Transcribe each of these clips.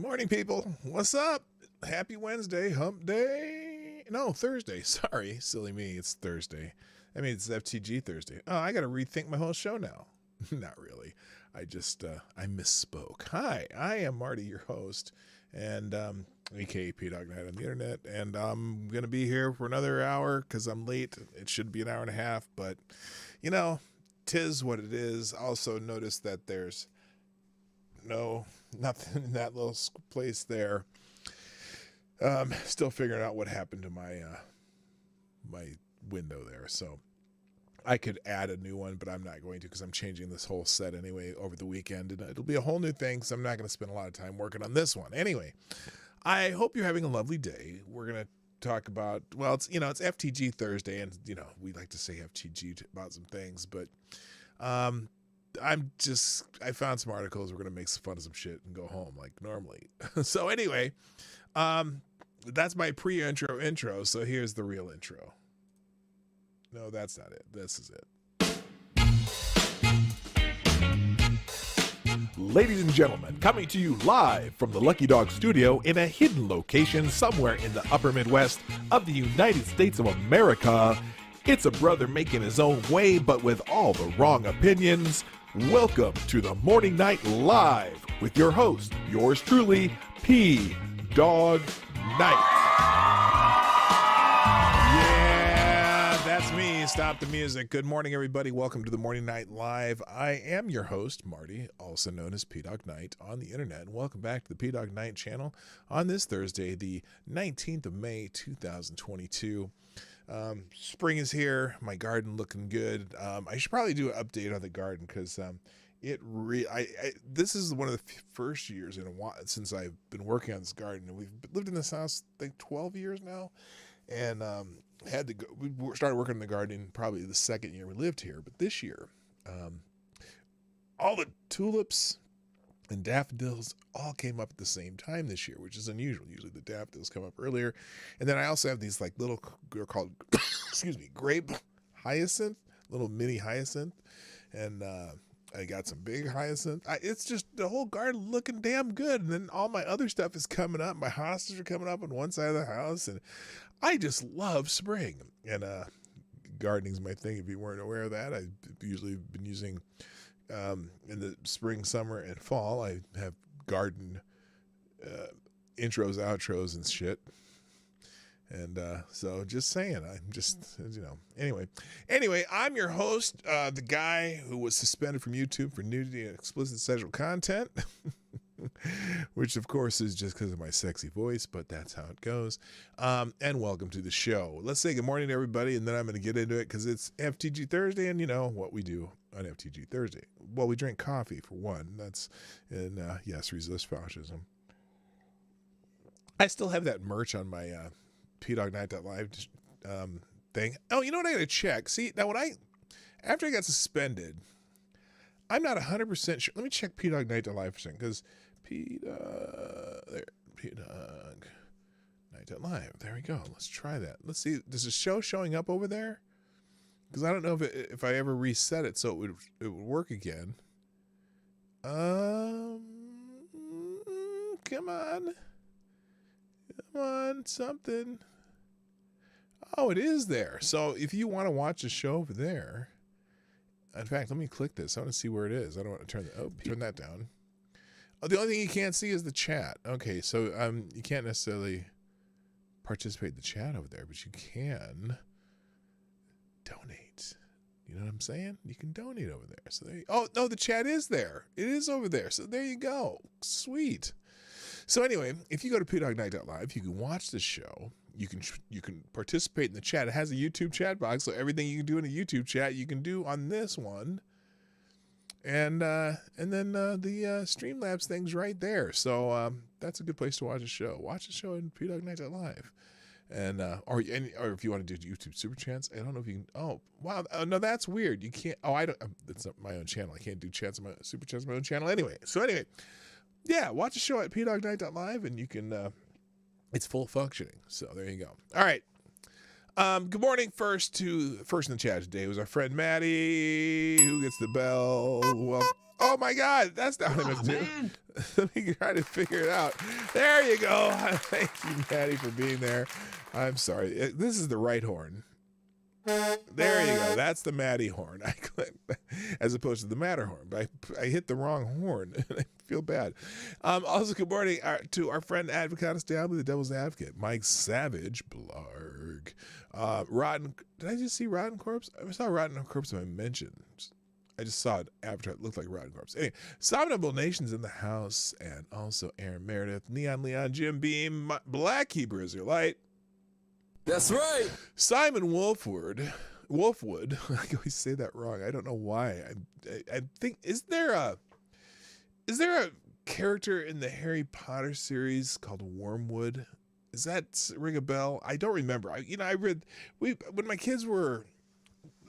Morning, people. What's up? Happy Wednesday, hump day. No, Thursday. Sorry, silly me. It's Thursday. I mean, it's FTG Thursday. Oh, I got to rethink my whole show now. Not really. I misspoke. Hi, I am Marty, your host, and aka Dawg Knight on the internet, and I'm going to be here for another hour because I'm late. It should be an hour and a half, but, you know, 'tis what it is. Also notice that there's nothing in that little place there. Still figuring out what happened to my my window there. So I could add a new one, but I'm not going to because I'm changing this whole set anyway over the weekend, and it'll be a whole new thing. So I'm not going to spend a lot of time working on this one. Anyway, I hope you're having a lovely day. We're going to talk about, well, it's FTG Thursday, and we like to say FTG about some things, but I found some articles. We're going to make some fun of some shit and go home like normally. So anyway, that's my intro. So here's the real intro. No, that's not it. This is it. Ladies and gentlemen, coming to you live from the Lucky Dog studio in a hidden location somewhere in the upper Midwest of the United States of America, it's a brother making his own way, but with all the wrong opinions. Welcome to the Morning Night Live with your host, yours truly, Dawg Knight. Yeah, that's me. Stop the music. Good morning, everybody. Welcome to the Morning Night Live. I am your host, Marty, also known as Dawg Knight on the internet. And welcome back to the Dawg Knight Channel on this Thursday, the 19th of May, 2022. Spring is here. My garden looking good. I should probably do an update on the garden because this is one of the first years in a while since I've been working on this garden, and we've lived in this house I think 12 years now, and we started working on the garden probably the second year we lived here. But this year, all the tulips and daffodils all came up at the same time this year, which is unusual. Usually the daffodils come up earlier. And then I also have these like little, they're called, grape hyacinth, little mini hyacinth. And I got some big hyacinth. It's just the whole garden looking damn good. And then all my other stuff is coming up. My hostas are coming up on one side of the house. And I just love spring. And gardening's my thing. If you weren't aware of that, I've usually been using... in the spring, summer, and fall, I have garden intros, outros, and shit. And so just saying, I'm just, Anyway, I'm your host, the guy who was suspended from YouTube for nudity and explicit sexual content, which of course is just because of my sexy voice, but that's how it goes. And welcome to the show. Let's say good morning to everybody, and then I'm going to get into it because it's FTG Thursday, and you know what we do on FTG Thursday. Well, we drink coffee for one. Yes, resist fascism. I still have that merch on my PDawgKnight.live thing. Oh, you know what I got to check? See, now after I got suspended, I'm not 100% sure. Let me check PDawgKnight.live for a second, because PDawgKnight.live. There we go. Let's try that. Let's see. Does the show showing up over there? Because I don't know if I ever reset it so it would work again. Come on, something. Oh, it is there. So if you want to watch the show over there, in fact, let me click this. I want to see where it is. I don't want to turn that down. Oh, the only thing you can't see is the chat. Okay, so you can't necessarily participate in the chat over there, but you can donate. You know what I'm saying? You can donate over there. So oh no, the chat is there. It is over there. So there you go. Sweet. So anyway, if you go to PDawgKnight.live, you can watch the show. You can participate in the chat. It has a YouTube chat box, so everything you can do in a YouTube chat, you can do on this one. And then the Streamlabs thing's right there. So that's a good place to watch the show. Watch the show in PDawgKnight.live. And or if you want to do YouTube super chats, I don't know if you can. Oh wow, no, that's weird. You can't. Oh, I don't. That's not my own channel. I can't do chats on my super chats on my own channel anyway. So anyway, yeah, watch the show at PDawgKnight.live, and you can. It's full functioning. So there you go. All right. Good morning. First in the chat today was our friend Maddie, who gets the bell. Well, oh my God, that's not what I meant to do. Let me try to figure it out. There you go. Thank you, Maddie, for being there. I'm sorry. This is the right horn. There you go. That's the Maddie horn. I clicked, as opposed to the Matterhorn. But I hit the wrong horn. I feel bad. Also, good morning to our friend Advocatus Diablo, the Devil's Advocate, Mike Savage, Blarg, Rotten. Did I just see Rotten Corpse? I saw Rotten Corpse in my mentions. I just saw it after it looked like Rotten Corpse. Anyway, Somnable Nation's in the house, and also Aaron Meredith, Neon Leon, Jim Beam, Black Hebrew Israelite. That's right. Simon Wolfwood. I always say that wrong. I don't know why. I think is there a character in the Harry Potter series called Wormwood? Does that ring a bell? I don't remember. When my kids were.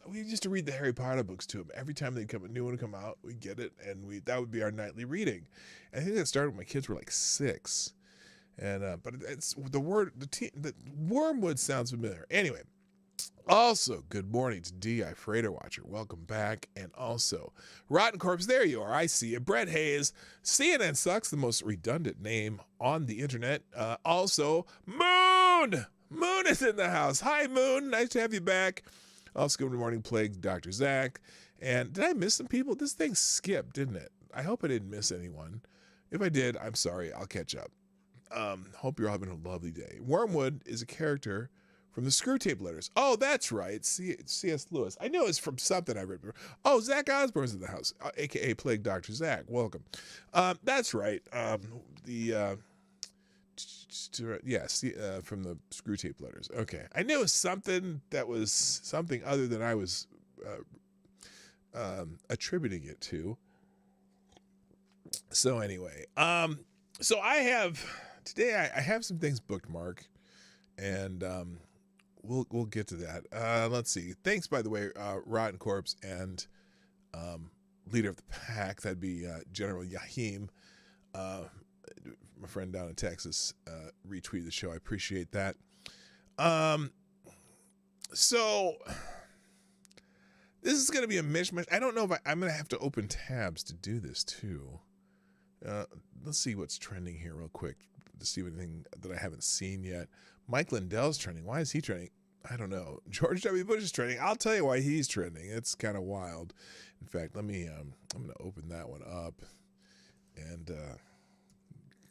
We used to read the Harry Potter books to them. Every time a new one would come out, we'd get it, and that would be our nightly reading. And I think that started when my kids were like 6. And but it's the Wormwood sounds familiar. Anyway, also good morning to DI Freighter Watcher. Welcome back. And also Rotten Corpse, there you are. I see you. Brett Hayes. CNN sucks, the most redundant name on the internet. Also Moon. Moon is in the house. Hi Moon. Nice to have you back. Also good morning, Plague Dr. Zach. And did I miss some people? This thing skipped, didn't it? I hope I didn't miss anyone. If I did, I'm sorry. I'll catch up. Hope you're all having a lovely day. Wormwood is a character from the Screwtape Letters. Oh, that's right. C.S. Lewis. I know it's from something I read before. Oh, Zach Osborne's in the house, a.k.a. Plague Dr. Zach. Welcome. That's right. From the Screwtape Letters. Okay. I knew it was something that was something other than I was attributing it to. So anyway, so I have some things booked, Mark, and we'll get to that. Let's see. Thanks, by the way, Rotten Corpse and leader of the pack. That'd be General Yahim, my friend down in Texas. Retweeted the show. I appreciate that. So this is going to be a mishmash. I don't know if I'm going to have to open tabs to do this too. Let's see what's trending here real quick to see anything that I haven't seen yet. Mike Lindell's trending. Why is he trending? I don't know. George W. Bush is trending. I'll tell you why he's trending. It's kind of wild. In fact, let me. I'm going to open that one up, and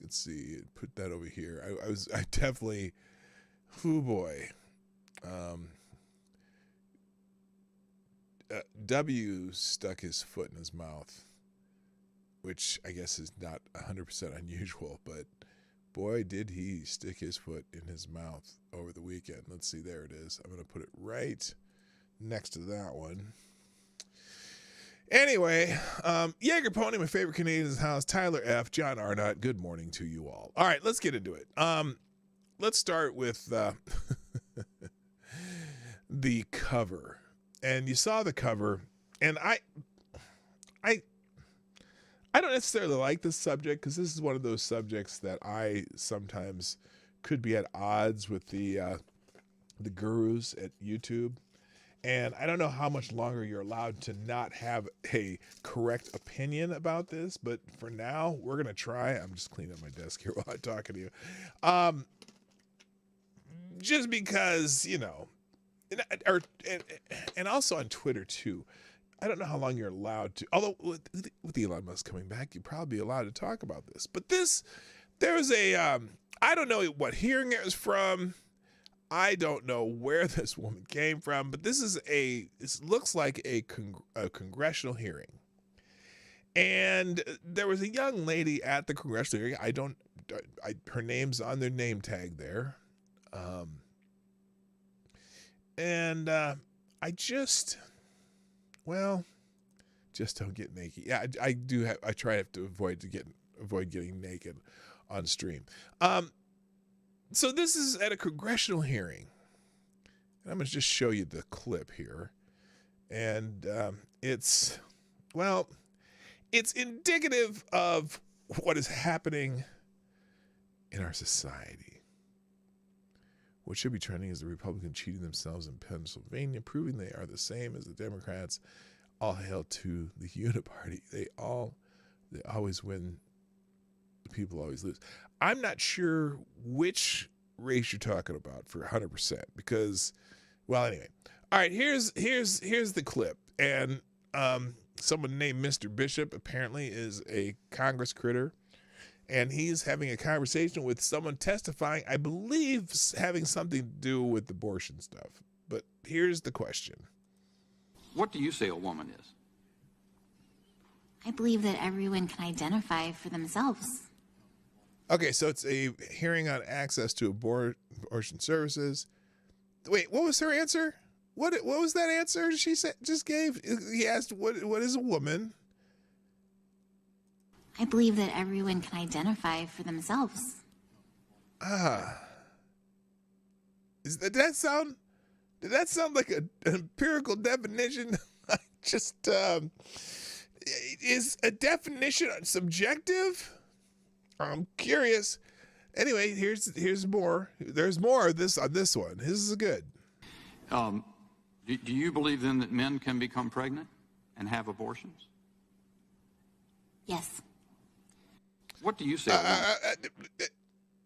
let's see. Put that over here. I definitely. Oh boy. W stuck his foot in his mouth, which I guess is not 100% unusual, but boy, did he stick his foot in his mouth over the weekend. Let's see, there it is. I'm going to put it right next to that one. Anyway, Jaeger Pony, my favorite Canadian in the house, Tyler F., John Arnott, good morning to you all. All right, let's get into it. Let's start with the cover. And you saw the cover, and I don't necessarily like this subject because this is one of those subjects that I sometimes could be at odds with the gurus at YouTube. And I don't know how much longer you're allowed to not have a correct opinion about this, but for now, we're going to try. I'm just cleaning up my desk here while I'm talking to you. Just because, you know, and also on Twitter too. I don't know how long you're allowed to, although with Elon Musk coming back, you'd probably be allowed to talk about this. But there's a, I don't know what hearing it was from. I don't know where this woman came from, but this looks like a congressional hearing. And there was a young lady at the congressional hearing. Her name's on their name tag there. And I just don't get naked. Yeah, I try to avoid getting naked on stream. So this is at a congressional hearing. And I'm going to just show you the clip here. And it's indicative of what is happening in our society. What should be trending is the Republicans cheating themselves in Pennsylvania, proving they are the same as the Democrats. All hail to the Uniparty. They always win people always lose. I'm not sure which race you're talking about for 100% because, well, anyway. All right, here's the clip, and someone named Mr. Bishop apparently is a Congress critter, and he's having a conversation with someone testifying, I believe, having something to do with abortion stuff. But here's the question. What do you say a woman is? I believe that everyone can identify for themselves. Okay, so it's a hearing on access to abortion services. Wait, what was her answer? What was that answer she just gave? He asked, what is a woman? I believe that everyone can identify for themselves. Did that sound like an empirical definition? Is a definition subjective? I'm curious. Anyway, here's more. There's more of this on this one. This is good. Do you believe then that men can become pregnant and have abortions? Yes. What do you say?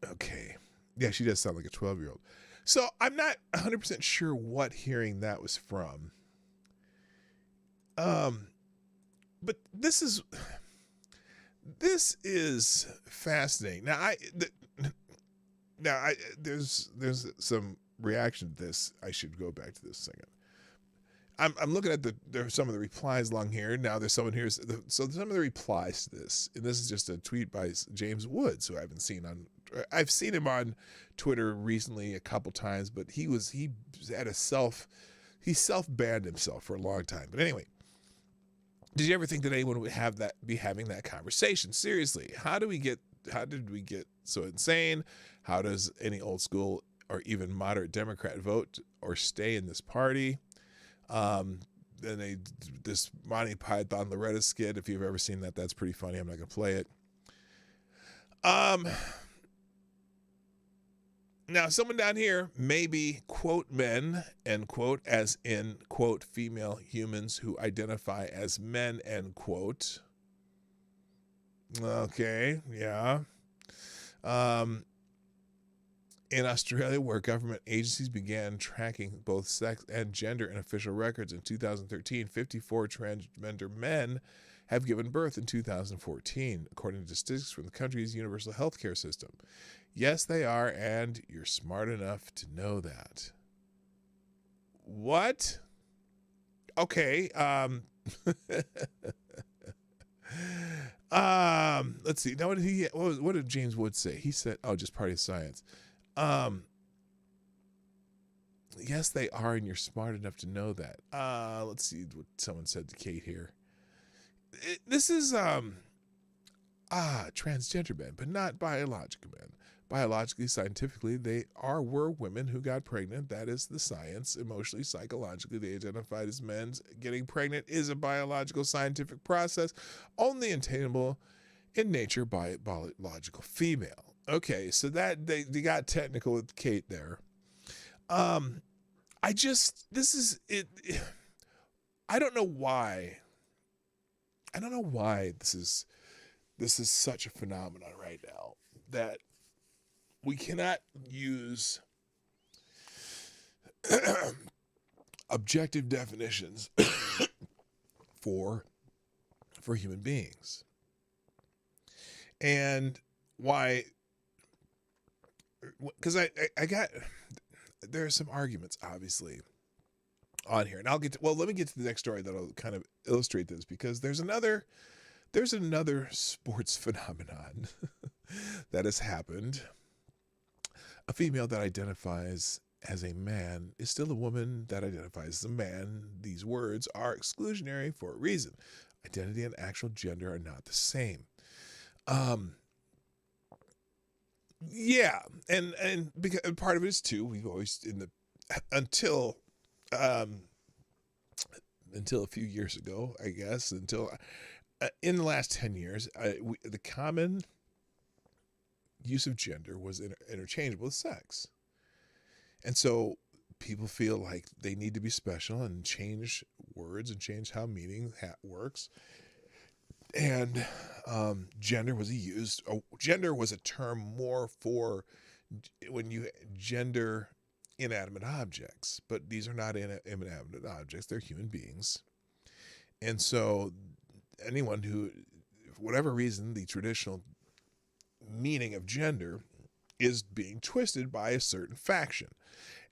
Okay. Yeah, she does sound like a 12-year-old. So I'm not 100% sure what hearing that was from. But this is fascinating. Now there's some reaction to this. I should go back to this a second. I'm looking at there's some of the replies along here. Now there's someone here. So some of the replies to this, and this is just a tweet by James Woods, who I've seen him on Twitter recently a couple times, but he self-banned himself for a long time. But anyway, did you ever think that anyone would be having that conversation? Seriously, how did we get so insane? How does any old school or even moderate Democrat vote or stay in this party? Then this Monty Python Loretta skit, if you've ever seen that, that's pretty funny. I'm not gonna play it. Now someone down here, maybe quote men, end quote, as in quote female humans who identify as men, end quote. Okay, yeah. In Australia, where government agencies began tracking both sex and gender in official records in 2013, 54 transgender men have given birth in 2014, according to statistics from the country's universal health care system. Yes, they are, and you're smart enough to know that. What? Okay. Let's see. Now, what did James Woods say? He said, "Oh, just party of science." Yes, they are, and you're smart enough to know that. Let's see what someone said to Kate here. This is transgender men, but not biological men. Biologically, scientifically, were women who got pregnant. That is the science. Emotionally, psychologically, they identified as men. Getting pregnant is a biological, scientific process, only attainable in nature by a biological female. Okay, so that they got technical with Kate there. This is it. I don't know why. I don't know why this is such a phenomenon right now that we cannot use objective definitions for human beings. And why? Because I got, there are some arguments obviously on here, and let me get to the next story that'll kind of illustrate this, because there's another sports phenomenon that has happened. A female that identifies as a man is still a woman that identifies as a man. These words are exclusionary for a reason. Identity and actual gender are not the same. Yeah, and because part of it is too, we've always until a few years ago, I guess, until in the last 10 years, the common use of gender was interchangeable with sex. And so people feel like they need to be special and change words and change how meaning works. And gender was gender was a term more for when you gender inanimate objects, but these are not inanimate objects, they're human beings. And so anyone who, for whatever reason, the traditional meaning of gender is being twisted by a certain faction.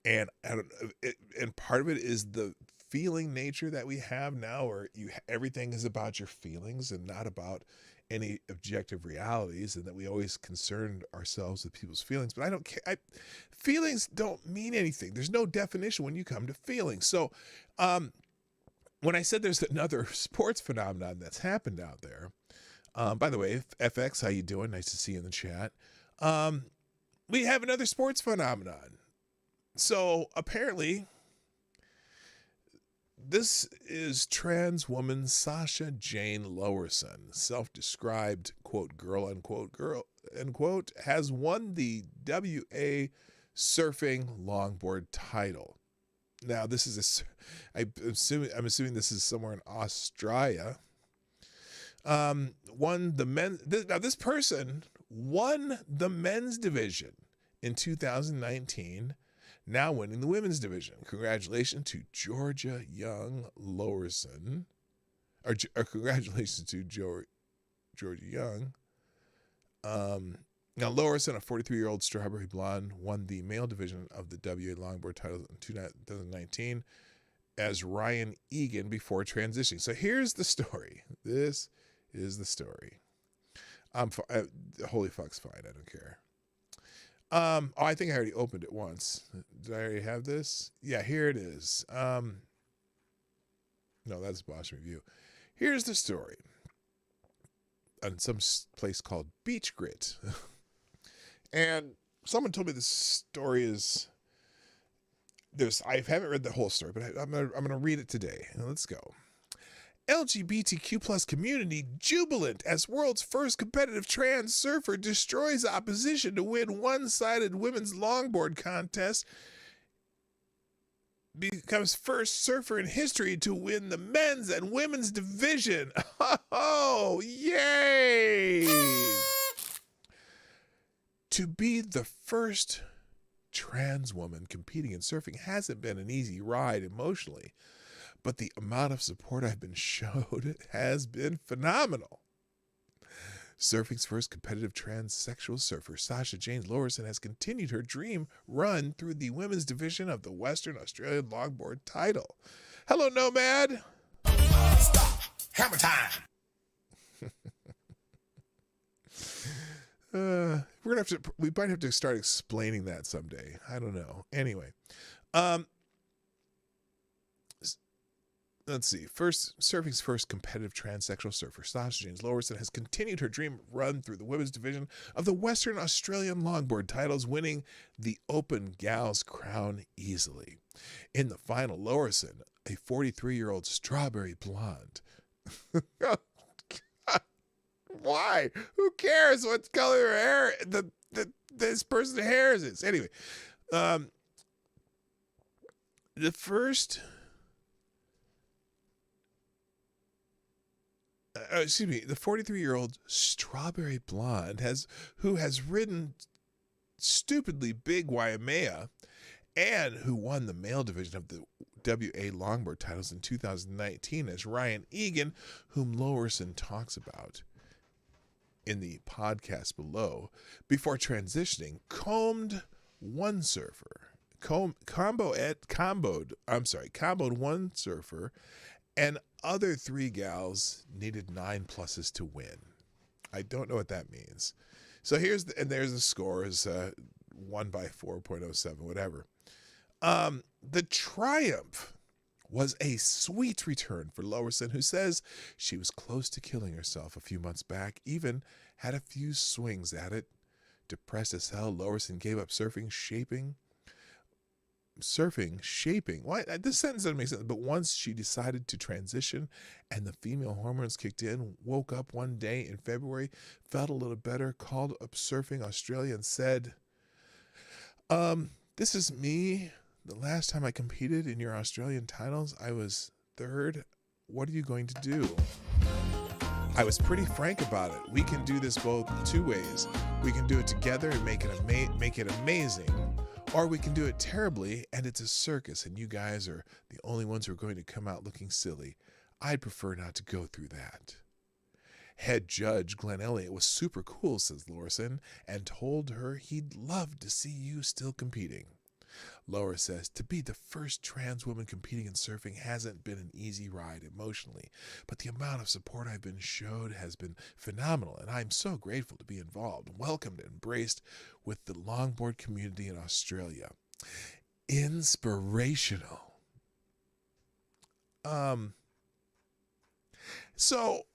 And and part of it is the feeling nature that we have now, where everything is about your feelings and not about any objective realities, and that we always concern ourselves with people's feelings. But I don't care. Feelings don't mean anything. There's no definition when you come to feelings. So when I said there's another sports phenomenon that's happened out there, by the way, FX, how you doing? Nice to see you in the chat. We have another sports phenomenon. So apparently, this is trans woman Sasha Jane Lowerson, self-described, quote, girl, end quote, has won the WA surfing longboard title. Now, this is I'm assuming this is somewhere in Australia. This person won the men's division in 2019, now winning the women's division. Congratulations to Georgia Young Lowerson. Or congratulations to Georgia Young. Now, Lowerson, a 43-year-old strawberry blonde, won the male division of the WA longboard title in 2019 as Ryan Egan before transitioning. So here's the story. This is the story. Holy fuck's fine. I don't care. I think I already opened it once. Did I already have this? Yeah, here it is. No, that's Boss Review. Here's the story. On some place called Beach Grit. And someone told me this story is... I haven't read the whole story, but I'm gonna read it today. Let's go. LGBTQ plus community jubilant as world's first competitive trans surfer destroys opposition to win one-sided women's longboard contest. Becomes first surfer in history to win the men's and women's division. Oh, yay! To be the first trans woman competing in surfing hasn't been an easy ride emotionally, but the amount of support I've been showed has been phenomenal. Surfing's first competitive transsexual surfer, Sasha Jane Lowerson, has continued her dream run through the women's division of the Western Australian longboard title. Hello, Nomad. Stop. Hammer time. We might have to start explaining that someday. I don't know. Anyway, let's see. Surfing's first competitive transsexual surfer, Sasha Jane Lowerson, has continued her dream run through the women's division of the Western Australian longboard titles, winning the Open Gals crown easily. In the final, Lowerson, a 43-year-old strawberry blonde. Why? Who cares what color her hair this person's hair is? Anyway, the 43-year-old strawberry blonde who has ridden stupidly big Waimea and who won the male division of the WA longboard titles in 2019 as Ryan Egan, whom Lowerson talks about in the podcast below, before transitioning, comboed one surfer, and other three gals needed 9 pluses to win. I don't know what that means. So there's the scores, 1 by 4.07, whatever. The triumph was a sweet return for Lowerson, who says she was close to killing herself a few months back, even had a few swings at it. Depressed as hell, Lowerson gave up surfing, shaping. Why? This sentence doesn't make sense. But once she decided to transition and the female hormones kicked in, woke up one day in February, felt a little better, called up Surfing Australia and said, this is me. The last time I competed in your Australian titles, I was third. What are you going to do? I was pretty frank about it. We can do this both two ways. We can do it together and make it amazing, or we can do it terribly and it's a circus and you guys are the only ones who are going to come out looking silly. I'd prefer not to go through that. Head judge Glenn Elliott was super cool, says Lorison, and told her he'd love to see you still competing. Laura says, to be the first trans woman competing in surfing hasn't been an easy ride emotionally, but the amount of support I've been showed has been phenomenal, and I'm so grateful to be involved, welcomed, and embraced with the longboard community in Australia. Inspirational. So,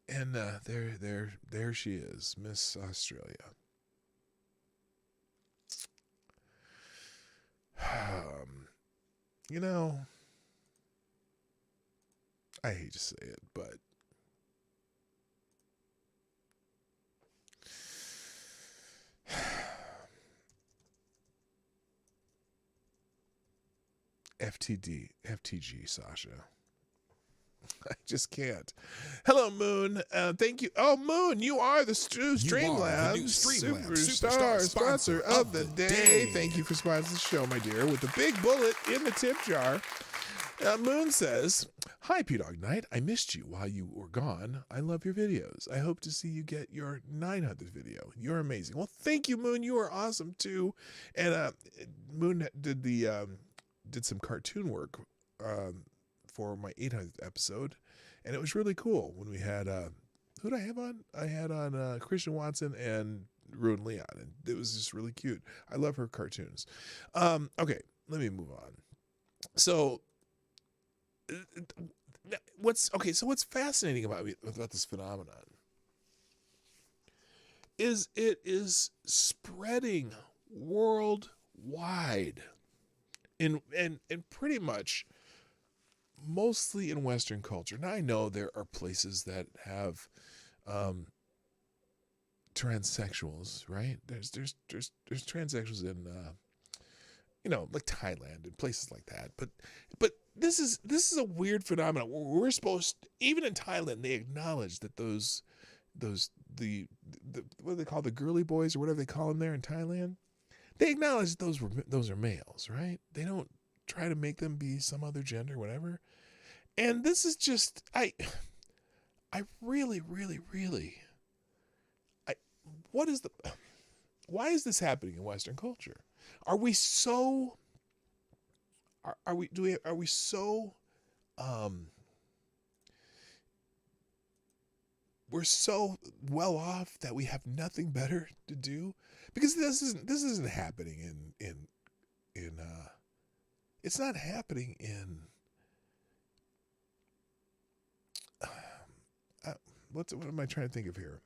and there she is, Miss Australia. You know, I hate to say it, but FTG, Sasha. I just can't. Hello, Moon. Thank you. Oh, Moon, you are the Streamlabs superstar sponsor of the day. Thank you for sponsoring the show, my dear, with the big bullet in the tip jar. Moon says, hi, Dawg Knight. I missed you while you were gone. I love your videos. I hope to see you get your 900th video. You're amazing. Well, thank you, Moon. You are awesome, too. And Moon did some cartoon work for my 800th episode, and it was really cool when we had who did I have on? I had on Christian Watson and Ruin Leon, and it was just really cute. I love her cartoons. Okay, let me move on. So what's fascinating about this phenomenon is it is spreading worldwide in pretty much mostly in Western culture. Now I know there are places that have transsexuals, right? There's transsexuals in like Thailand and places like that. But this is a weird phenomenon. We're supposed, even in Thailand, they acknowledge that those the what do they call the girly boys or whatever they call them there in Thailand? They acknowledge that those are males, right? They don't try to make them be some other gender, whatever. And this is just, I really, why is this happening in Western culture? Are we so, we're so well off that we have nothing better to do? Because this isn't happening in it's not happening in what am I trying to think of here?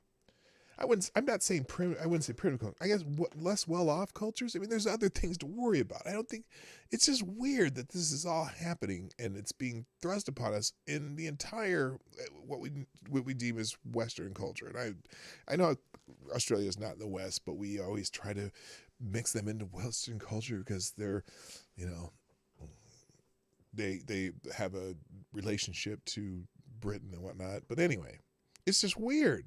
I wouldn't say primitive. I guess less well-off cultures. I mean, there's other things to worry about. I don't think it's just weird that this is all happening and it's being thrust upon us in the entire what we deem as Western culture. And I know Australia is not in the West, but we always try to mix them into Western culture because they're, they have a relationship to Britain and whatnot. But anyway, it's just weird.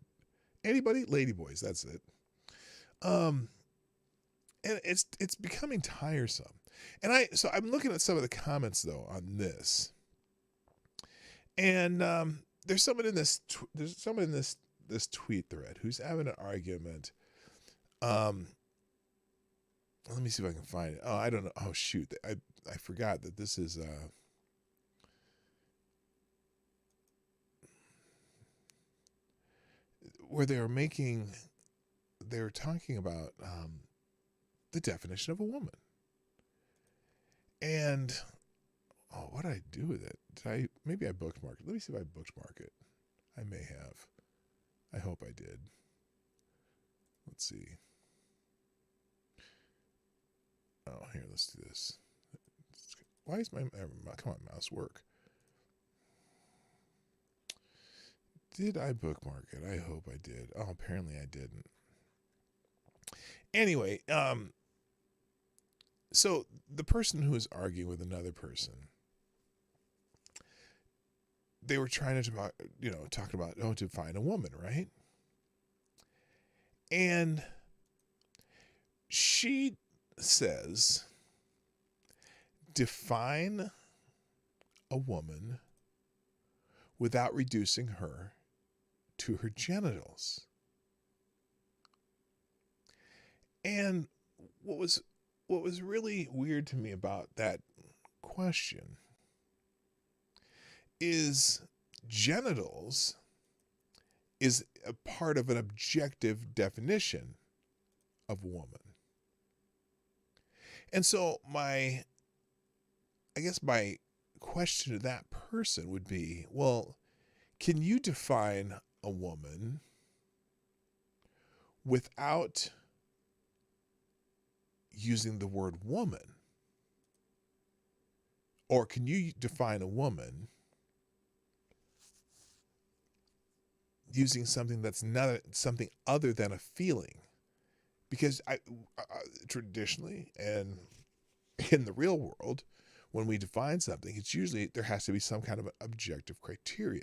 Anybody? Ladyboys, that's it. And it's becoming tiresome. And so I'm looking at some of the comments though on this. And there's someone in this this tweet thread who's having an argument. Let me see if I can find it. Oh, I don't know. Oh shoot. I forgot that this is where they were talking about the definition of a woman. And what did I do with it? Maybe I bookmarked it. Let me see if I bookmark it. I may have. I hope I did. Let's see. Oh, here, let's do this. Why is come on, mouse, work? Did I bookmark it? I hope I did. Oh, apparently I didn't. Anyway, so the person who is arguing with another person they were trying to talk about to find a woman, right? And she says, define a woman without reducing her to her genitals. And what was really weird to me about that question is genitals is a part of an objective definition of woman. And so my question to that person would be, well, can you define a woman without using the word woman? Or can you define a woman using something that's not something other than a feeling? Because traditionally and in the real world, when we define something, it's usually there has to be some kind of objective criteria.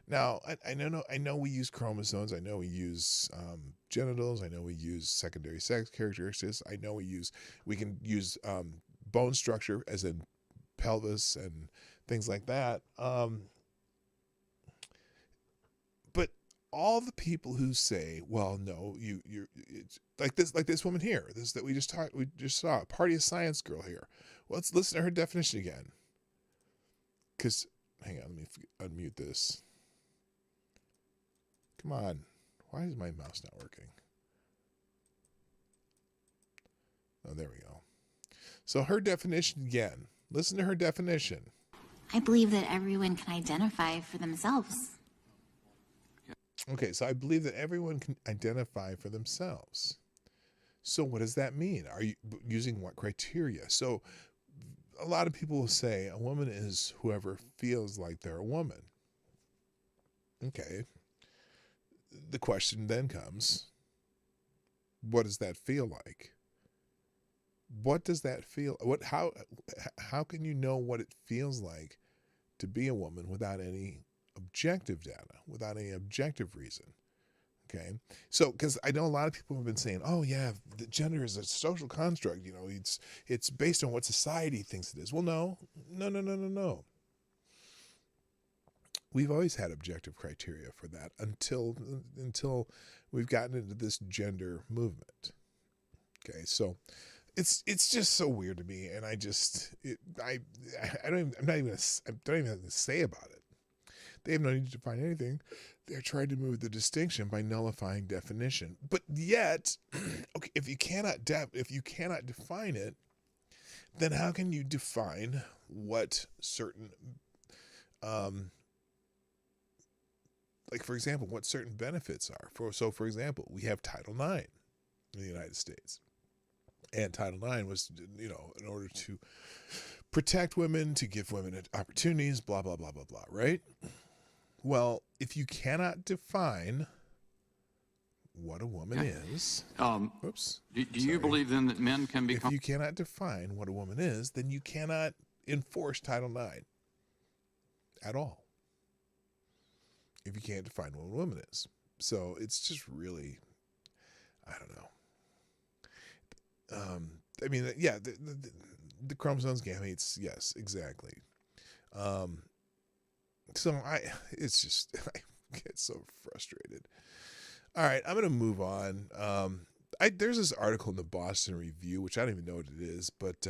Now, I know we use chromosomes. I know we use genitals. I know we use secondary sex characteristics. I know we can use bone structure, as in pelvis and things like that. But all the people who say, well, no, it's like this woman here, we just saw, Party of Science girl here. Well, let's listen to her definition again. Because, hang on, let me unmute this. Come on. Why is my mouse not working? Oh, there we go. So her definition again. Listen to her definition. I believe that everyone can identify for themselves. Okay, so I believe that everyone can identify for themselves. So what does that mean? Are you using what criteria? So a lot of people will say a woman is whoever feels like they're a woman. Okay. The question then comes, what does that feel like? What does that feel? How can you know what it feels like to be a woman without any objective data, without any objective reason? Okay. So, because I know a lot of people have been saying, oh yeah, the gender is a social construct, it's based on what society thinks it is. Well, no. We've always had objective criteria for that until we've gotten into this gender movement. Okay, so it's just so weird to me, and I don't even have to say about it. They have no need to define anything. They're trying to move the distinction by nullifying definition. But yet, okay, if you cannot define it, then how can you define what certain like, for example, what certain benefits are? For example, we have Title IX in the United States. And Title IX was, in order to protect women, to give women opportunities, blah, blah, blah, blah, blah, right? Well, if you cannot define what a woman is, Do you believe then that men can become? If you cannot define what a woman is, then you cannot enforce Title IX at all. If you can't define what a woman is. So it's just really, I don't know. I mean, yeah, the chromosomes, gametes, yes, exactly. So it's just, I get so frustrated. All right, I'm going to move on. There's this article in the Boston Review, which I don't even know what it is, but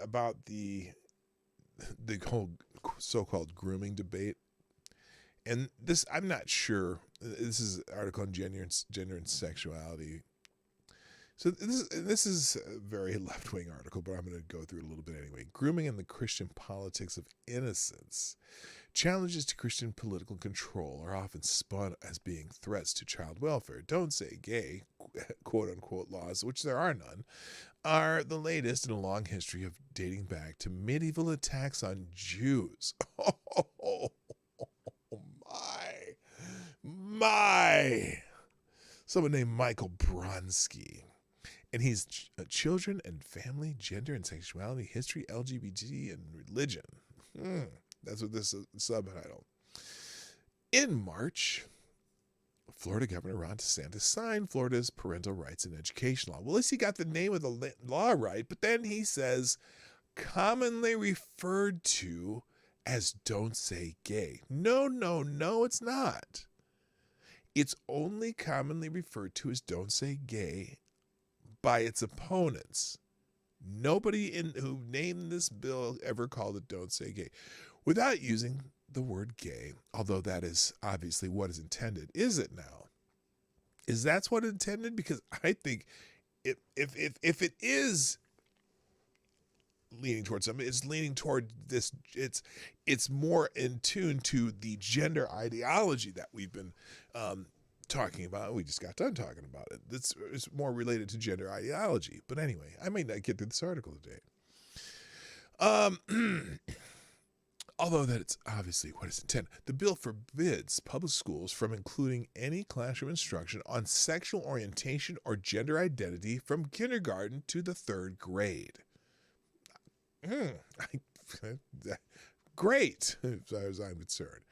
about the whole so-called grooming debate. And this, I'm not sure. This is an article on gender and sexuality. So this is a very left-wing article, but I'm going to go through it a little bit anyway. Grooming and the Christian politics of innocence. Challenges to Christian political control are often spun as being threats to child welfare. Don't say gay, quote-unquote, laws, which there are none, are the latest in a long history of dating back to medieval attacks on Jews. My. Someone named Michael Bronski. And he's children and family, gender and sexuality, history, LGBT, and religion. That's what this is, subtitle. In March, Florida Governor Ron DeSantis signed Florida's parental rights and education law. Well, at least he got the name of the law right, but then he says commonly referred to as don't say gay. No, it's not. It's only commonly referred to as don't say gay by its opponents. Nobody who named this bill ever called it don't say gay without using the word gay, although that is obviously what is intended. Is it now? Is that what intended? Because I think if it is leaning towards something, it's leaning toward this. It's more in tune to the gender ideology that we've been talking about. We just got done talking about it. It's more related to gender ideology. But anyway, I may not get to this article today. Although that it's obviously what it's intended. The bill forbids public schools from including any classroom instruction on sexual orientation or gender identity from kindergarten to the 3rd grade. Great, as far as I'm concerned.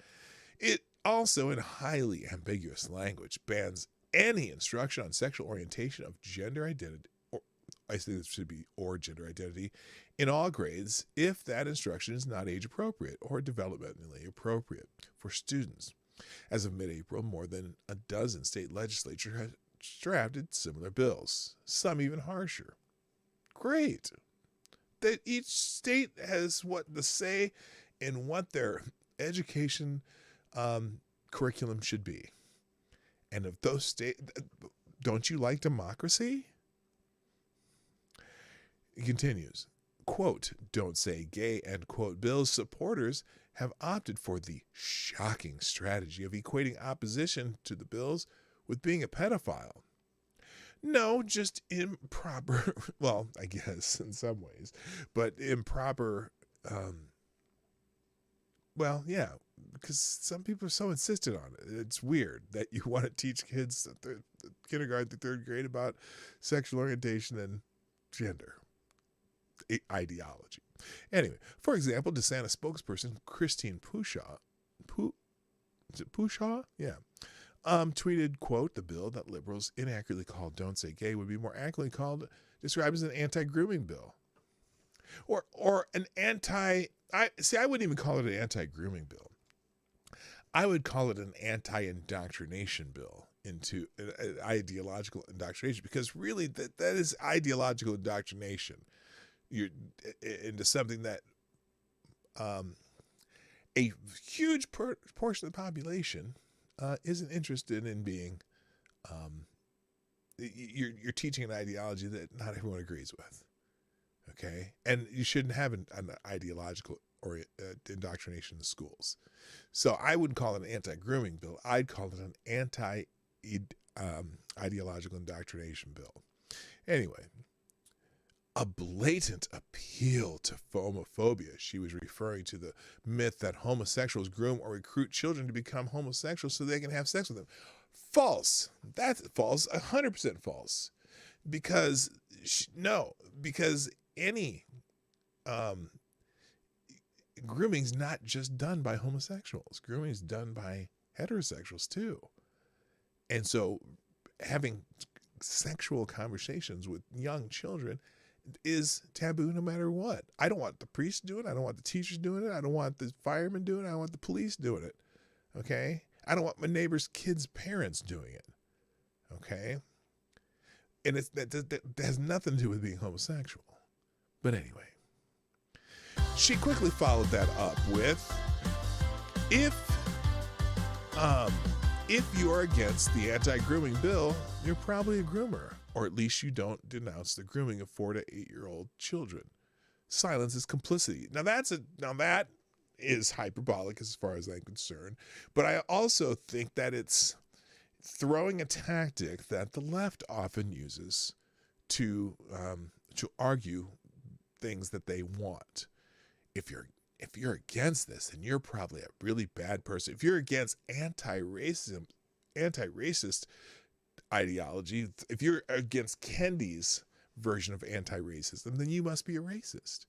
It also, in highly ambiguous language, bans any instruction on sexual orientation of gender identity, or I think it should be or gender identity, in all grades if that instruction is not age appropriate or developmentally appropriate for students. As of mid-April, more than a dozen state legislatures have drafted similar bills, some even harsher. Great. That each state has what to say in what their education curriculum should be. And if those states, don't you like democracy? It continues, quote, don't say gay, end quote, bill's supporters have opted for the shocking strategy of equating opposition to the bills with being a pedophile. No, just improper, well, I guess in some ways, but improper, well, yeah, because some people are so insistent on it. It's weird that you want to teach kids kindergarten through 3rd grade about sexual orientation and gender ideology. Anyway, for example, DeSantis spokesperson Christine Pushaw, is it Pushaw? Yeah. Tweeted, quote, the bill that liberals inaccurately called Don't Say Gay would be more accurately described as an anti-grooming bill. Or an I wouldn't even call it an anti-grooming bill. I would call it an anti-indoctrination bill into ideological indoctrination, because really that is ideological indoctrination. You're into something that a huge portion of the population isn't interested in being. You're teaching an ideology that not everyone agrees with. Okay, and you shouldn't have an ideological or indoctrination in schools. So I wouldn't call it an anti-grooming bill. I'd call it an anti-ideological indoctrination bill. Anyway, a blatant appeal to homophobia. She was referring to the myth that homosexuals groom or recruit children to become homosexuals so they can have sex with them. False. That's false. 100% false. Because any grooming's not just done by homosexuals. Grooming is done by heterosexuals too. And so having sexual conversations with young children is taboo no matter what. I don't want the priests doing it. I don't want the teachers doing it. I don't want the firemen doing it. I don't want the police doing it. Okay? I don't want my neighbor's kids' parents doing it. Okay? And that has nothing to do with being homosexual. But anyway, she quickly followed that up with, if you are against the anti-grooming bill, you're probably a groomer, or at least you don't denounce the grooming of 4 to 8-year-old children. Silence is complicity. Now that is hyperbolic as far as I'm concerned, but I also think that it's throwing a tactic that the left often uses to argue things that they want. If you're against this, then you're probably a really bad person. If you're against anti-racist ideology, if you're against Kendi's version of anti-racism, then you must be a racist.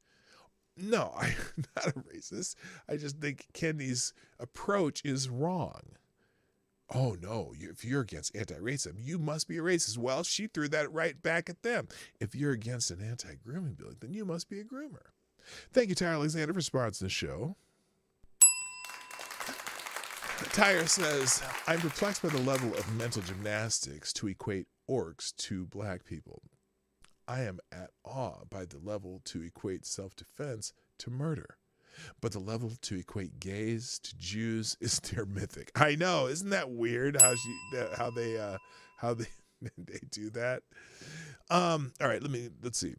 No, I'm not a racist. I just think Kenny's approach is wrong. Oh no, if you're against anti-racism, you must be a racist. Well, she threw that right back at them. If you're against an anti-grooming bill, then you must be a groomer. Thank you, Tyre Alexander, for sponsoring the show. Tyre says, I'm perplexed by the level of mental gymnastics to equate orcs to black people. I am at awe by the level to equate self-defense to murder. But the level to equate gays to Jews is near mythic. I know, isn't that weird how they they do that? All right, let's see.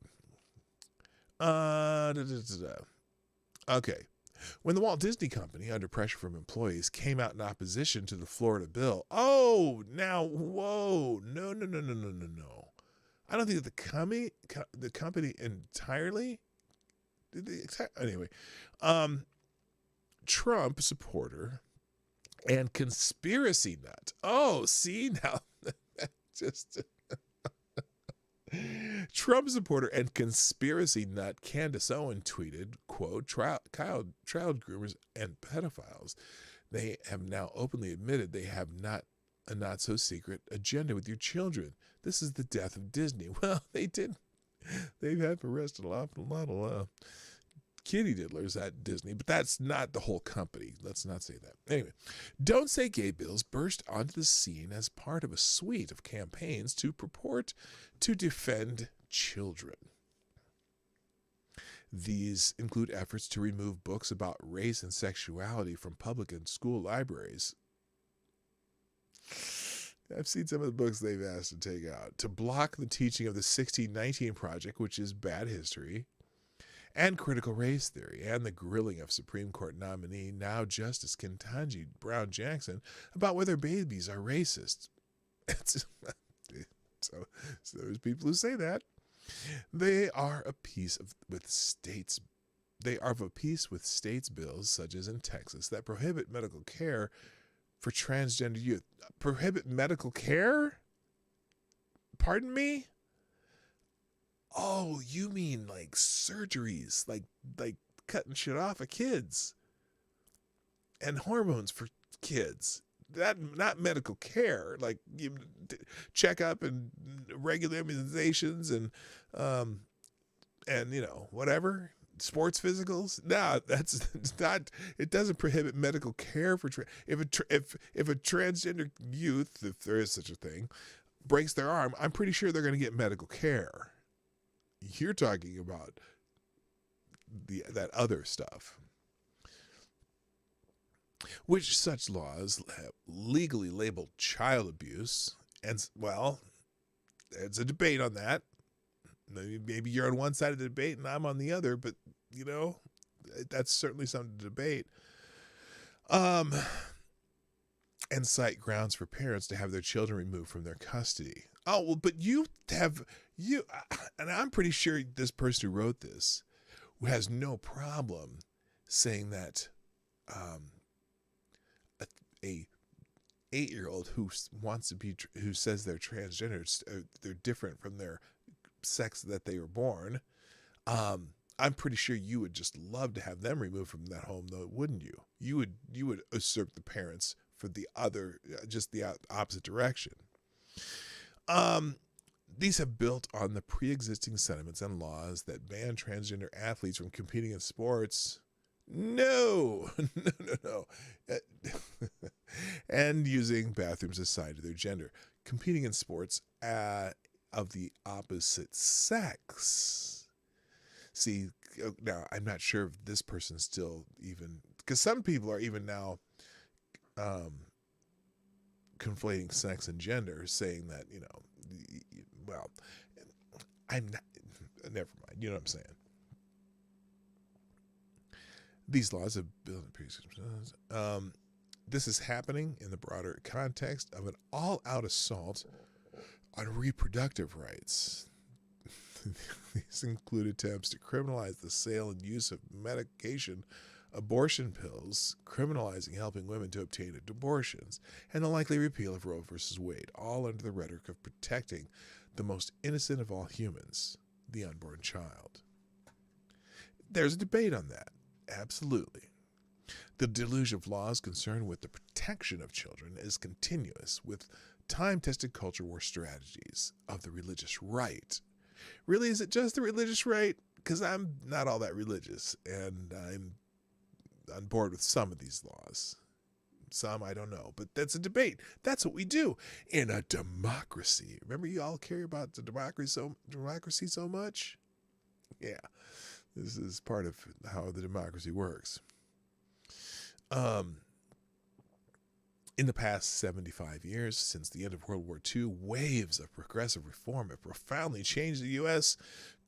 Okay. When the Walt Disney Company, under pressure from employees, came out in opposition to the Florida bill. Oh, now, whoa, no. I don't think that the company entirely anyway. Trump supporter and conspiracy nut. Oh, see now, just Trump supporter and conspiracy nut Candace Owen tweeted, quote, child groomers and pedophiles. They have now openly admitted they have a not so secret agenda with your children. This is the death of Disney. Well, they did. They've had arrested a lot of kitty diddlers at Disney, but that's not the whole company. Let's not say that. Anyway, Don't Say Gay bills burst onto the scene as part of a suite of campaigns to purport to defend children. These include efforts to remove books about race and sexuality from public and school libraries. I've seen some of the books they've asked to take out. To block the teaching of the 1619 Project, which is bad history, and critical race theory, and the grilling of Supreme Court nominee, now Justice Ketanji Brown Jackson, about whether babies are racist. So there's people who say that. They are of a piece with states bills, such as in Texas, that prohibit medical care for transgender youth. Prohibit medical care? Pardon me? Oh, you mean like surgeries, like cutting shit off of kids and hormones for kids. That not medical care, like you check up and regular immunizations and whatever sports physicals. No, that's not. It doesn't prohibit medical care for if a transgender youth, if there is such a thing, breaks their arm. I'm pretty sure they're going to get medical care. You're talking about that other stuff. Which such laws have legally labeled child abuse, and well, there's a debate on that. Maybe you're on one side of the debate and I'm on the other, but that's certainly something to debate. And cite grounds for parents to have their children removed from their custody. Oh, well, but and I'm pretty sure this person who wrote this has no problem saying that a 8-year-old who says they're transgender, they're different from their sex that they were born. I'm pretty sure you would just love to have them removed from that home, though, wouldn't you? You would usurp the parents for the other, just the opposite direction. These have built on the pre-existing sentiments and laws that ban transgender athletes from competing in sports. No. And using bathrooms assigned to their gender. Competing in sports of the opposite sex. See, now I'm not sure if this person's still even, because some people are even now conflating sex and gender, saying that, well, I'm not, never mind, you know what I'm saying. These laws have built this is happening in the broader context of an all-out assault on reproductive rights. These include attempts to criminalize the sale and use of medication, abortion pills, criminalizing helping women to obtain abortions, and the likely repeal of Roe v. Wade, all under the rhetoric of protecting the most innocent of all humans, the unborn child. There's a debate on that. Absolutely. The deluge of laws concerned with the protection of children is continuous with time-tested culture war strategies of the religious right. Really, is it just the religious right? Because I'm not all that religious, and I'm on board with some of these laws. Some I don't know, but that's a debate. That's what we do in a democracy. Remember, you all care about the democracy so much? Yeah, this is part of how the democracy works. In the past 75 years, since the end of World War II, waves of progressive reform have profoundly changed the U.S.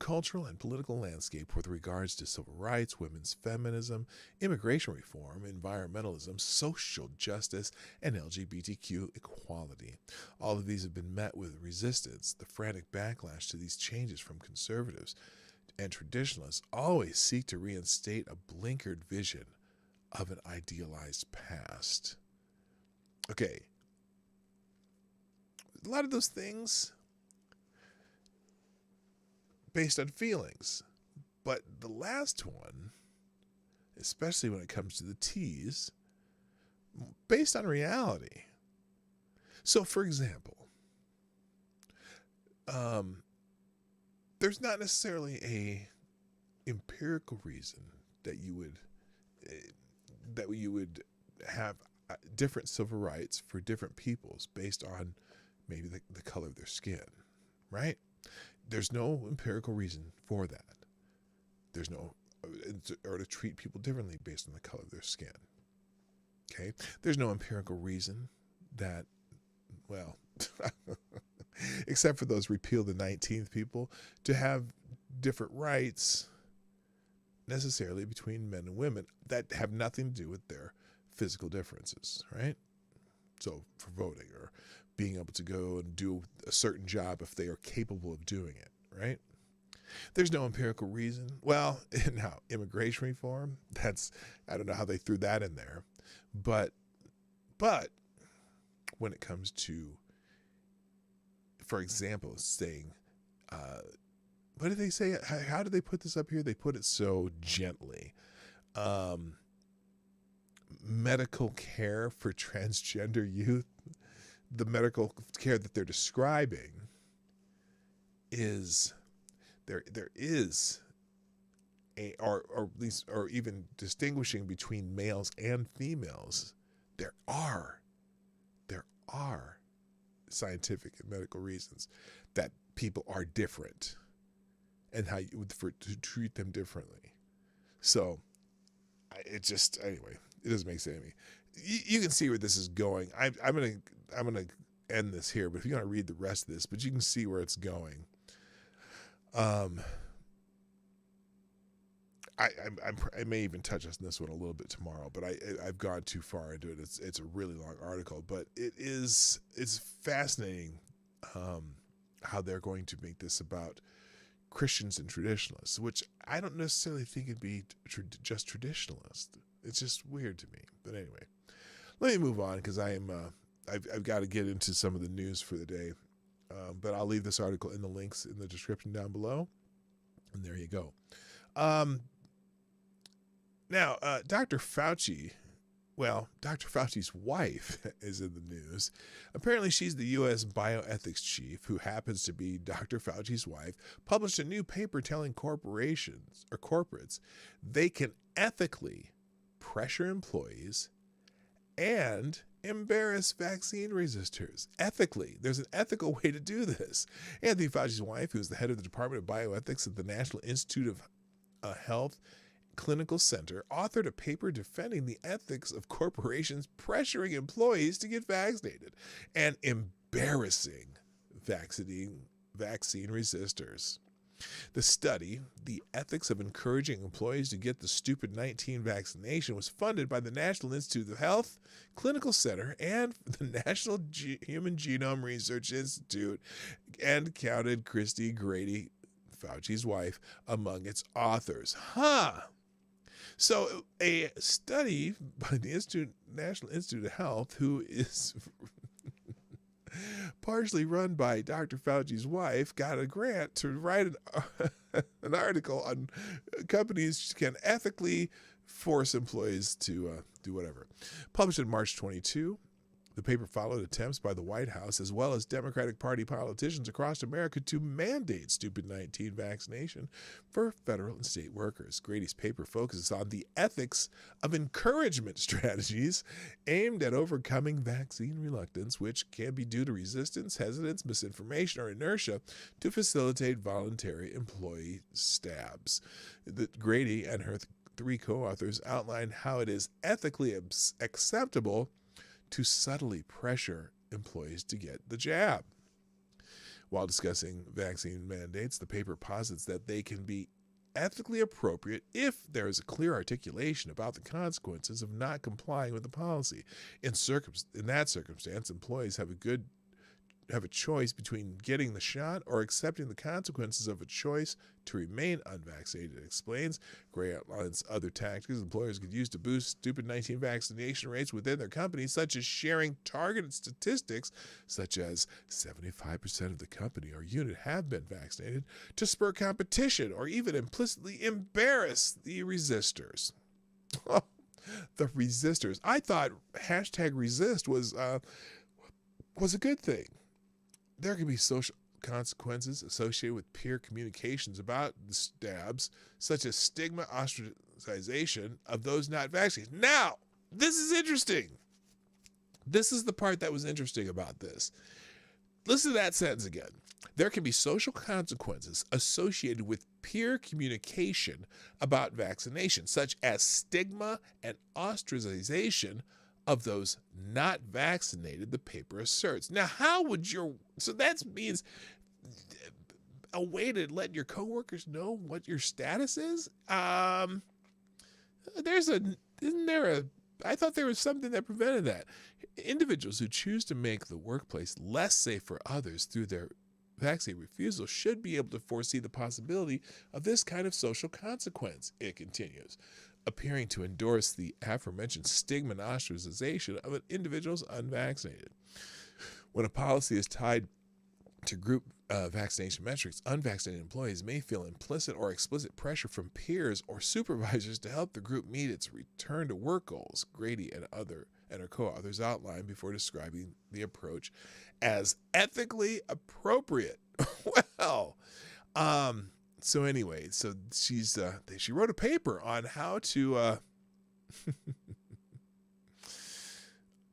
cultural and political landscape with regards to civil rights, women's feminism, immigration reform, environmentalism, social justice, and LGBTQ equality. All of these have been met with resistance. The frantic backlash to these changes from conservatives and traditionalists always seek to reinstate a blinkered vision of an idealized past. Okay, a lot of those things based on feelings, but the last one, especially when it comes to the T's, based on reality. So, for example, there's not necessarily a empirical reason that you would have different civil rights for different peoples based on maybe the color of their skin, right? There's no empirical reason for that. There's no, or to treat people differently based on the color of their skin. Okay? There's no empirical reason that, well, except for those repeal the 19th people, to have different rights necessarily between men and women that have nothing to do with their physical differences, right? So for voting or being able to go and do a certain job if they are capable of doing it, right? There's no empirical reason. Well, now immigration reform, I don't know how they threw that in there, but when it comes to, for example, saying, what did they say? How did they put this up here? They put it so gently. Medical care for transgender youth, the medical care that they're describing is there is a, or at least, or even distinguishing between males and females. There are scientific and medical reasons that people are different and how you would to treat them differently. So it doesn't make sense to me. You can see where this is going. I'm gonna end this here, but if you want to read the rest of this, but you can see where it's going. I may even touch on this one a little bit tomorrow, but I've gone too far into it. It's a really long article, but it's fascinating how they're going to make this about Christians and traditionalists, which I don't necessarily think it'd be just traditionalist. It's just weird to me. But anyway, let me move on because I've got to get into some of the news for the day. But I'll leave this article in the links in the description down below. And there you go. Now, Dr. Fauci, Dr. Fauci's wife is in the news. Apparently, she's the U.S. bioethics chief, who happens to be Dr. Fauci's wife, published a new paper telling corporates they can ethically pressure employees and embarrass vaccine resistors. Ethically. There's an ethical way to do this. Anthony Fauci's wife, who's the head of the Department of Bioethics at the National Institute of Health Clinical Center, authored a paper defending the ethics of corporations pressuring employees to get vaccinated and embarrassing vaccine resistors. The study, The Ethics of Encouraging Employees to Get the Stupid 19 Vaccination, was funded by the National Institute of Health Clinical Center and the National Human Genome Research Institute, and counted Christy Grady, Fauci's wife, among its authors. So a study by the National Institute of Health, who is partially run by Dr. Fauci's wife, got a grant to write an article on companies can ethically force employees to do whatever. Published in March 22, the paper followed attempts by the White House as well as Democratic Party politicians across America to mandate stupid 19 vaccination for federal and state workers. Grady's paper focuses on the ethics of encouragement strategies aimed at overcoming vaccine reluctance, which can be due to resistance, hesitance, misinformation, or inertia to facilitate voluntary employee stabs. Grady and her three co-authors outline how it is ethically acceptable to subtly pressure employees to get the jab. While discussing vaccine mandates, the paper posits that they can be ethically appropriate if there is a clear articulation about the consequences of not complying with the policy. In that circumstance, employees have a choice between getting the shot or accepting the consequences of a choice to remain unvaccinated, it explains. Gray outlines other tactics employers could use to boost stupid 19 vaccination rates within their companies, such as sharing targeted statistics, such as 75% of the company or unit have been vaccinated, to spur competition or even implicitly embarrass the resistors. The resistors. I thought #resist was a good thing. There can be social consequences associated with peer communications about the stabs, such as stigma, ostracization of those not vaccinated. Now, this is interesting. This is the part that was interesting about this. Listen to that sentence again. There can be social consequences associated with peer communication about vaccination, such as stigma and ostracization of those not vaccinated, the paper asserts. Now, so that means a way to let your coworkers know what your status is? I thought there was something that prevented that. Individuals who choose to make the workplace less safe for others through their vaccine refusal should be able to foresee the possibility of this kind of social consequence, it continues, appearing to endorse the aforementioned stigma and ostracization of an individual's unvaccinated. When a policy is tied to group vaccination metrics, unvaccinated employees may feel implicit or explicit pressure from peers or supervisors to help the group meet its return to work goals, Grady and her co-authors outlined before describing the approach as ethically appropriate. Well, so anyway, so she wrote a paper on how to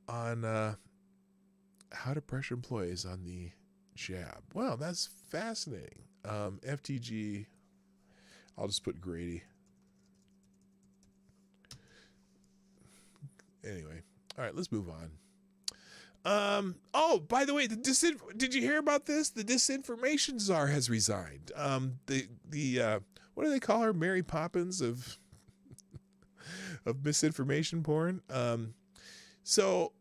how to pressure employees on the jab. Wow, that's fascinating. FTG, I'll just put Grady. Anyway, all right, let's move on. Oh, by the way, did you hear about this? The Disinformation czar has resigned. What do they call her? Mary Poppins of misinformation porn. So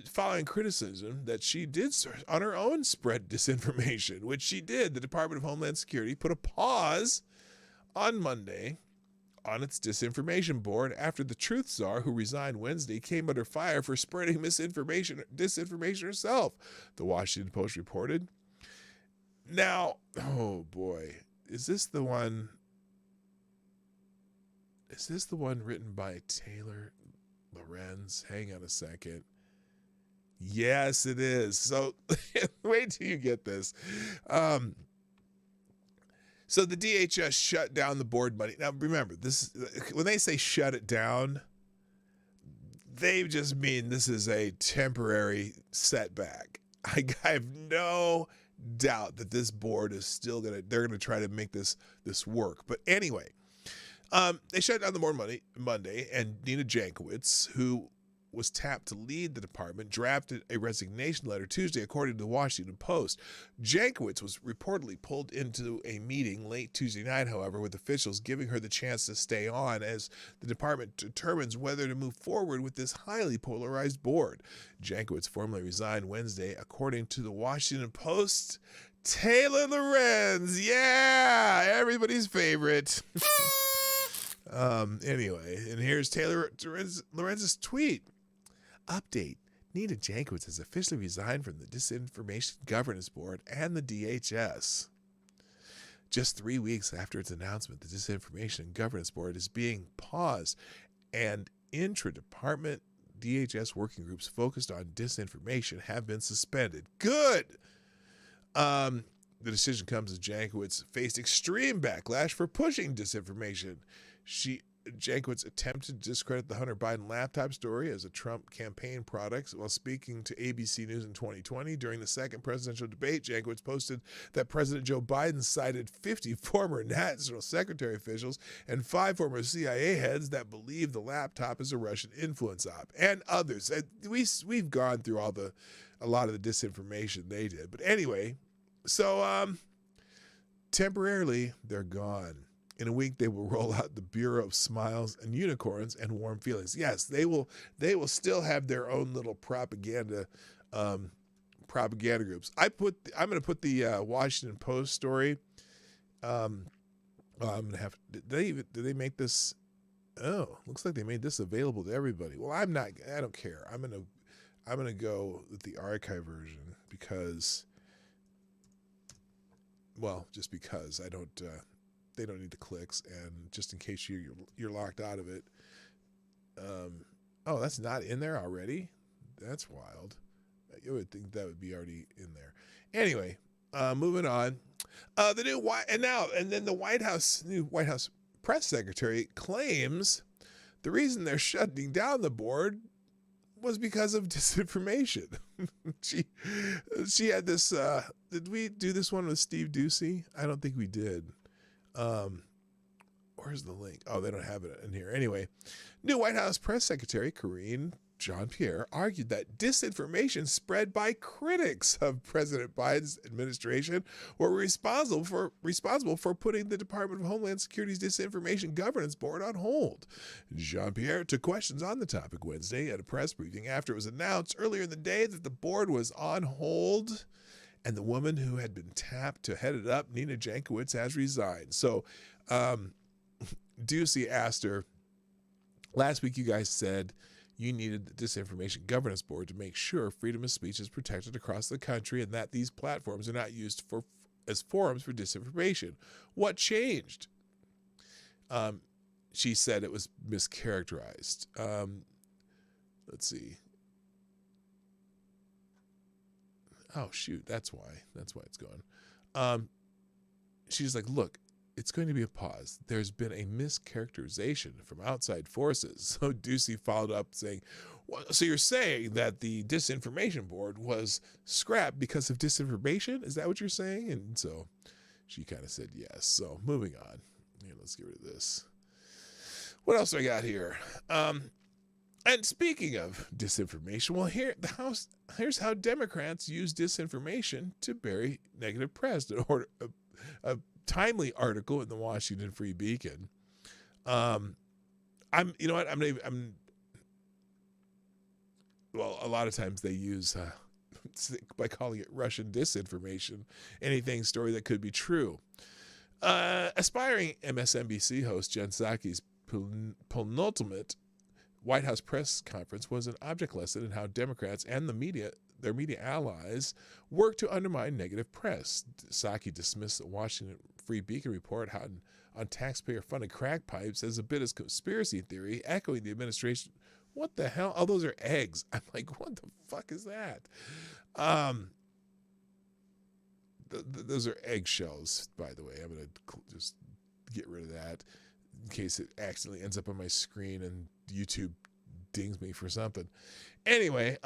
following criticism that she did on her own spread disinformation, which she did, the Department of Homeland Security put a pause on Monday on its disinformation board after the truth czar, who resigned Wednesday, came under fire for spreading disinformation herself, the Washington Post reported. Now, oh boy, is this the one written by Taylor Lorenz? Hang on a second. Yes, it is. So wait till you get this. So the DHS shut down the board money. Now remember, this when they say shut it down, they just mean this is a temporary setback. I have no doubt that this board is still they're gonna try to make this work. But anyway, they shut down the board Monday, and Nina Jankowicz, who was tapped to lead the department, drafted a resignation letter Tuesday, according to the Washington Post. Jankowicz was reportedly pulled into a meeting late Tuesday night, however, with officials giving her the chance to stay on as the department determines whether to move forward with this highly polarized board. Jankowicz formally resigned Wednesday, according to the Washington Post. Taylor Lorenz, yeah, everybody's favorite. Anyway, and here's Taylor Lorenz's tweet. Update. Nina Jankowicz has officially resigned from the Disinformation Governance Board and the DHS. Just 3 weeks after its announcement, the Disinformation Governance Board is being paused, and intra-department DHS working groups focused on disinformation have been suspended. Good! The decision comes as Jankowicz faced extreme backlash for pushing disinformation. Jankowicz attempted to discredit the Hunter Biden laptop story as a Trump campaign product while speaking to ABC News in 2020. During the second presidential debate, Jankowicz posted that President Joe Biden cited 50 former National Secretary officials and 5 former CIA heads that believe the laptop is a Russian influence op, and others. We've gone through a lot of the disinformation they did. But anyway, so temporarily they're gone. In a week, they will roll out the Bureau of Smiles and Unicorns and Warm Feelings. Yes, they will still have their own little propaganda groups. I'm going to put the Washington Post story. I'm going to have. Did they make this? Oh, looks like they made this available to everybody. Well, I don't care. I'm going to go with the archive version because. Well, just because I don't. They don't need the clicks, and just in case you're locked out of it. Oh, that's not in there already? That's wild. You would think that would be already in there. Anyway, moving on. The new White House press secretary claims the reason they're shutting down the board was because of disinformation. she had this. Did we do this one with Steve Ducey? I don't think we did. Where's the link? Oh, they don't have it in here. Anyway, new White House press secretary Karine Jean-Pierre argued that disinformation spread by critics of President Biden's administration were responsible for putting the Department of Homeland Security's Disinformation Governance Board on hold. Jean-Pierre took questions on the topic Wednesday at a press briefing after it was announced earlier in the day that the board was on hold. And the woman who had been tapped to head it up, Nina Jankowicz, has resigned. So Ducey asked her, last week you guys said you needed the Disinformation Governance Board to make sure freedom of speech is protected across the country and that these platforms are not used as forums for disinformation. What changed? She said it was mischaracterized. Let's see. Oh, shoot, that's why it's gone. She's like, look, it's going to be a pause. There's been a mischaracterization from outside forces. So Ducey followed up saying, well, so you're saying that the Disinformation Board was scrapped because of disinformation? Is that what you're saying? And so she kind of said yes. So moving on. Yeah, let's get rid of this. What else do I got here? And speaking of disinformation, well, here's how Democrats use disinformation to bury negative press. A timely article in the Washington Free Beacon. Well, a lot of times they use by calling it Russian disinformation, anything story that could be true. Aspiring MSNBC host Jen Psaki's penultimate White House press conference was an object lesson in how Democrats and their media allies work to undermine negative press. Psaki dismissed the Washington Free Beacon report on taxpayer-funded crack pipes as a bit of conspiracy theory, echoing the administration. What the hell? Oh, those are eggs. I'm like, what the fuck is that? Those are eggshells, by the way. I'm going to just get rid of that in case it accidentally ends up on my screen and YouTube dings me for something. Anyway,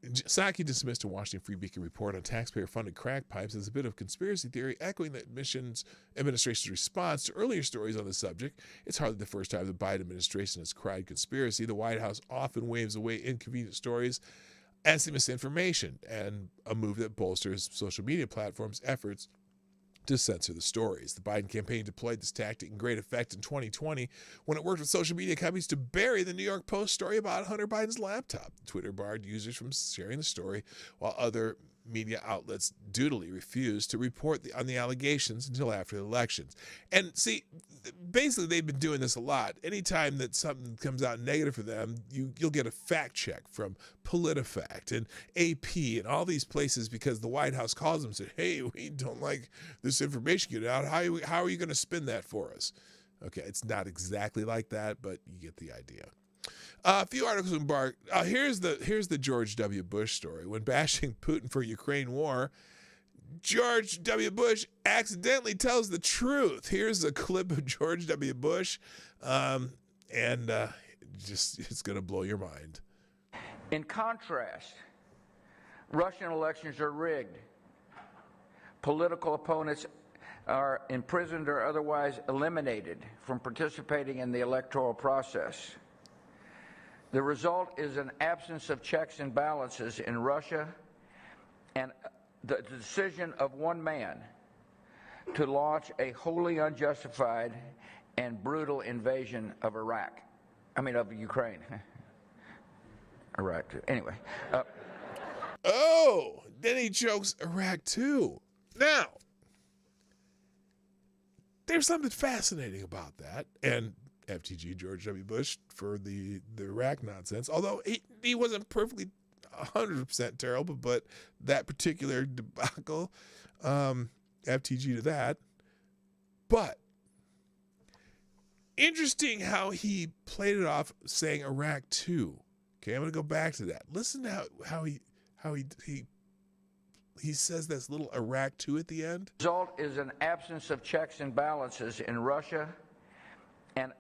Psaki dismissed a Washington Free Beacon report on taxpayer-funded crack pipes as a bit of conspiracy theory, echoing the administration's response to earlier stories on the subject. It's hardly the first time the Biden administration has cried conspiracy. The White House often waves away inconvenient stories as misinformation, and a move that bolsters social media platforms' efforts to censor the stories. The Biden campaign deployed this tactic in great effect in 2020 when it worked with social media companies to bury the New York Post story about Hunter Biden's laptop. Twitter barred users from sharing the story, while other media outlets dutifully refused to report on the allegations until after the elections. And see, basically they've been doing this a lot. Anytime that something comes out negative for them, you'll get a fact check from PolitiFact and AP and all these places because the White House calls them and said, hey, we don't like this information getting out. How are you going to spin that for us? Okay, it's not exactly like that, but you get the idea. A few articles embarked. Here's the George W. Bush story. When bashing Putin for Ukraine war, George W. Bush accidentally tells the truth. Here's a clip of George W. Bush, and it's going to blow your mind. In contrast, Russian elections are rigged. Political opponents are imprisoned or otherwise eliminated from participating in the electoral process. The result is an absence of checks and balances in Russia and the decision of one man to launch a wholly unjustified and brutal invasion of Ukraine. Iraq, anyway. Then he jokes Iraq too. Now, there's something fascinating about that, and FTG George W. Bush for the Iraq nonsense, although he wasn't perfectly 100% terrible, but that particular debacle, FTG to that. But interesting how he played it off saying Iraq too. Okay, I'm going to go back to that. Listen to how he says this little Iraq too at the end. The result is an absence of checks and balances in Russia and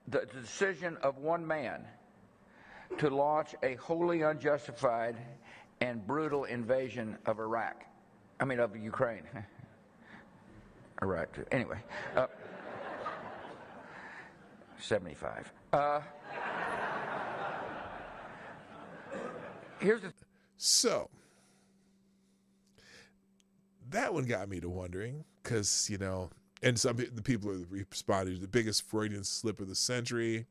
the decision of one man to launch a wholly unjustified and brutal invasion of Ukraine. Iraq, anyway. 75. So that one got me to wondering, because, and the people are responding, the biggest Freudian slip of the century.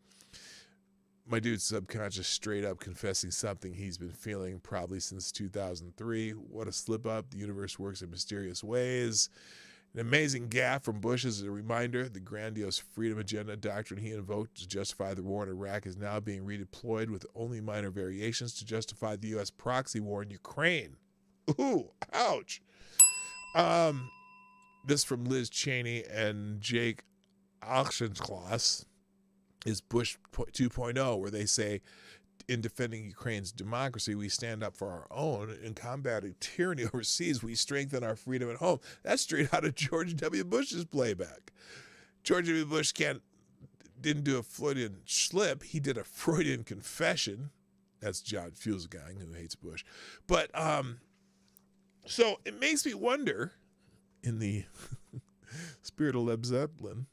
My dude's subconscious straight up confessing something he's been feeling probably since 2003. What a slip up. The universe works in mysterious ways. An amazing gaffe from Bush as a reminder. The grandiose freedom agenda doctrine he invoked to justify the war in Iraq is now being redeployed with only minor variations to justify the U.S. proxy war in Ukraine. Ooh, ouch. This from Liz Cheney and Jake Auchincloss is Bush 2.0, where they say, in defending Ukraine's democracy, we stand up for our own. In combating tyranny overseas, we strengthen our freedom at home. That's straight out of George W. Bush's playback. George W. Bush didn't do a Freudian slip. He did a Freudian confession. That's John Fusgang, who hates Bush. But so it makes me wonder, in the spirit of Led Zeppelin,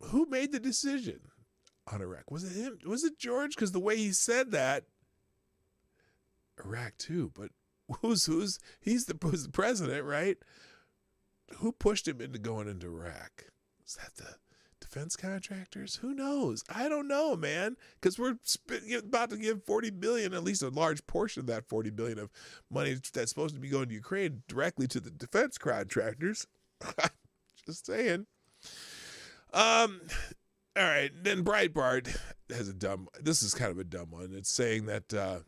who made the decision on Iraq? Was it him? Was it George? Because the way he said that, Iraq too. But he's the president, right? Who pushed him into going into Iraq? Was that the defense contractors? Who knows? I don't know, man. Because we're about to give $40 billion, at least a large portion of that $40 billion of money that's supposed to be going to Ukraine directly to the defense contractors. Just saying. All right. Then Breitbart has this is kind of a dumb one. It's saying that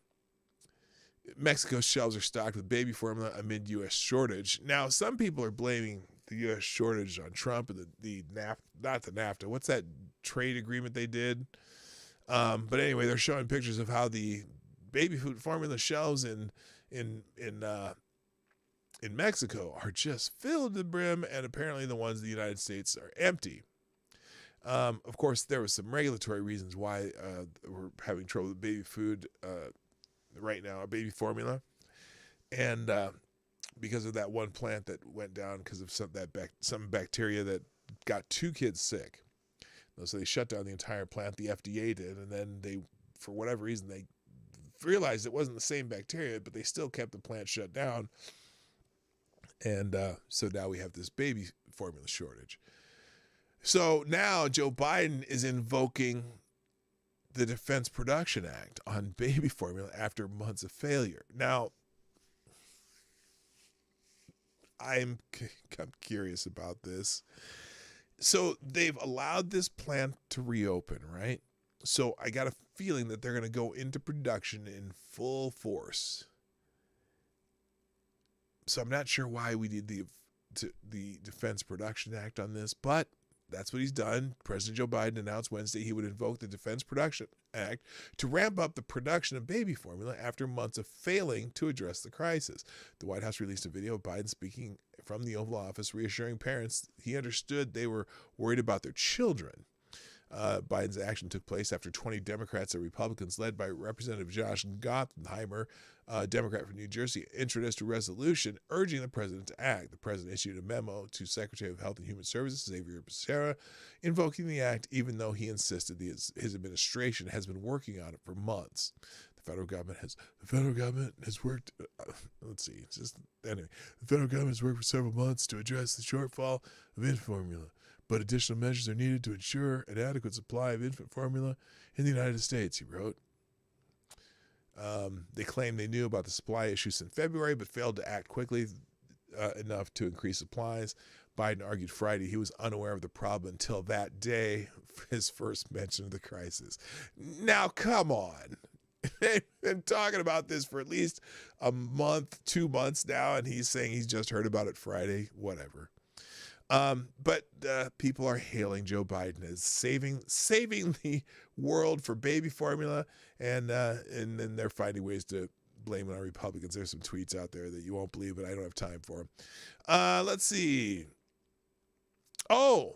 Mexico's shelves are stocked with baby formula amid U.S. shortage. Now, some people are blaming the U.S. shortage on Trump and the NAFTA, not the NAFTA. What's that trade agreement they did? But anyway, they're showing pictures of how the baby food formula shelves in Mexico are just filled to the brim, and apparently the ones in the United States are empty. Of course, there was some regulatory reasons why we're having trouble with baby food right now, baby formula, and because of that one plant that went down because of some bacteria that got 2 kids sick. So they shut down the entire plant. The FDA did, and then they, for whatever reason, they realized it wasn't the same bacteria, but they still kept the plant shut down. And so now we have this baby formula shortage. So now Joe Biden is invoking the Defense Production Act on baby formula after months of failure. Now, I'm curious about this. So they've allowed this plant to reopen, right? So I got a feeling that they're going to go into production in full force. So I'm not sure why we need the Defense Production Act on this, but that's what he's done. President Joe Biden announced Wednesday he would invoke the Defense Production Act to ramp up the production of baby formula after months of failing to address the crisis. The White House released a video of Biden speaking from the Oval Office, reassuring parents he understood they were worried about their children. Biden's action took place after 20 Democrats and Republicans, led by Representative Josh Gottheimer, Democrat from New Jersey, introduced a resolution urging the president to act. The president issued a memo to Secretary of Health and Human Services, Xavier Becerra, invoking the act, even though he insisted his administration has been working on it for months. The federal government has worked. Let's see. The federal government has worked for several months to address the shortfall of infant formula, but additional measures are needed to ensure an adequate supply of infant formula in the United States, he wrote. They claim they knew about the supply issues in February, but failed to act quickly enough to increase supplies. Biden argued Friday he was unaware of the problem until that day, his first mention of the crisis. Now, come on. They've been talking about this for at least a month, 2 months now, and he's saying he's just heard about it Friday, whatever. But people are hailing Joe Biden as saving the world for baby formula, and then they're finding ways to blame it on Republicans. There's some tweets out there that you won't believe, but I don't have time for them. Let's see. We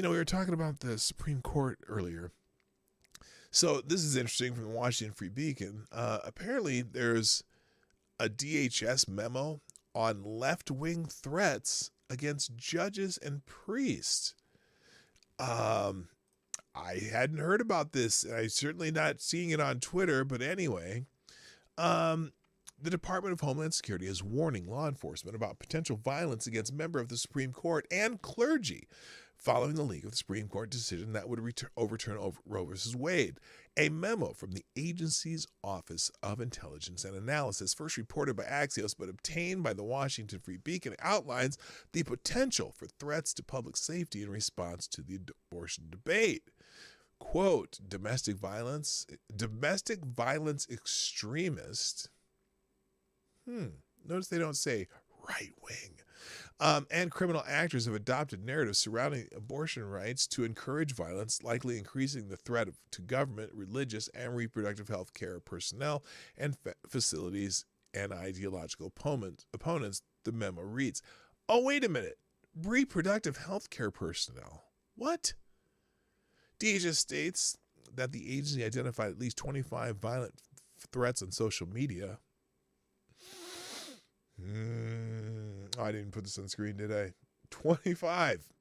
were talking about the Supreme Court earlier. So this is interesting from the Washington Free Beacon. Apparently, there's a DHS memo on left-wing threats against judges and priests. I hadn't heard about this. I'm certainly not seeing it on Twitter, but anyway, the Department of Homeland Security is warning law enforcement about potential violence against members of the Supreme Court and clergy following the leak of the Supreme Court decision that would overturn Roe v. Wade. A memo from the agency's Office of Intelligence and Analysis, first reported by Axios but obtained by the Washington Free Beacon, outlines the potential for threats to public safety in response to the abortion debate. Quote, domestic violence extremist. Notice they don't say right wing. And criminal actors have adopted narratives surrounding abortion rights to encourage violence, likely increasing the threat to government, religious, and reproductive health care personnel and facilities and ideological opponents, the memo reads. Oh, wait a minute. Reproductive health care personnel. What? DHS states that the agency identified at least 25 violent threats on social media. I didn't put this on screen, did I? 25.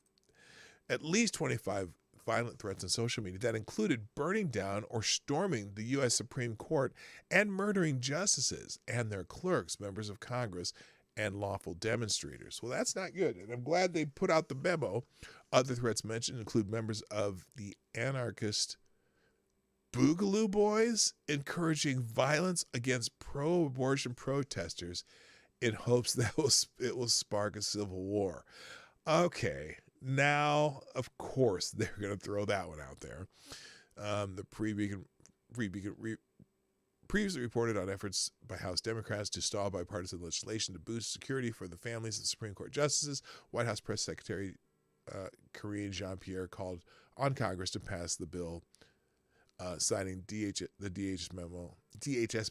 At least 25 violent threats on social media that included burning down or storming the U.S. Supreme Court and murdering justices and their clerks, members of Congress, and lawful demonstrators. Well, that's not good, and I'm glad they put out the memo. Other threats mentioned include members of the anarchist Boogaloo Boys encouraging violence against pro-abortion protesters in hopes that it will spark a civil war. Okay, now, of course, they're going to throw that one out there. The Free Beacon previously reported on efforts by House Democrats to stall bipartisan legislation to boost security for the families of Supreme Court justices. White House Press Secretary Karine Jean-Pierre called on Congress to pass the bill, citing the DHS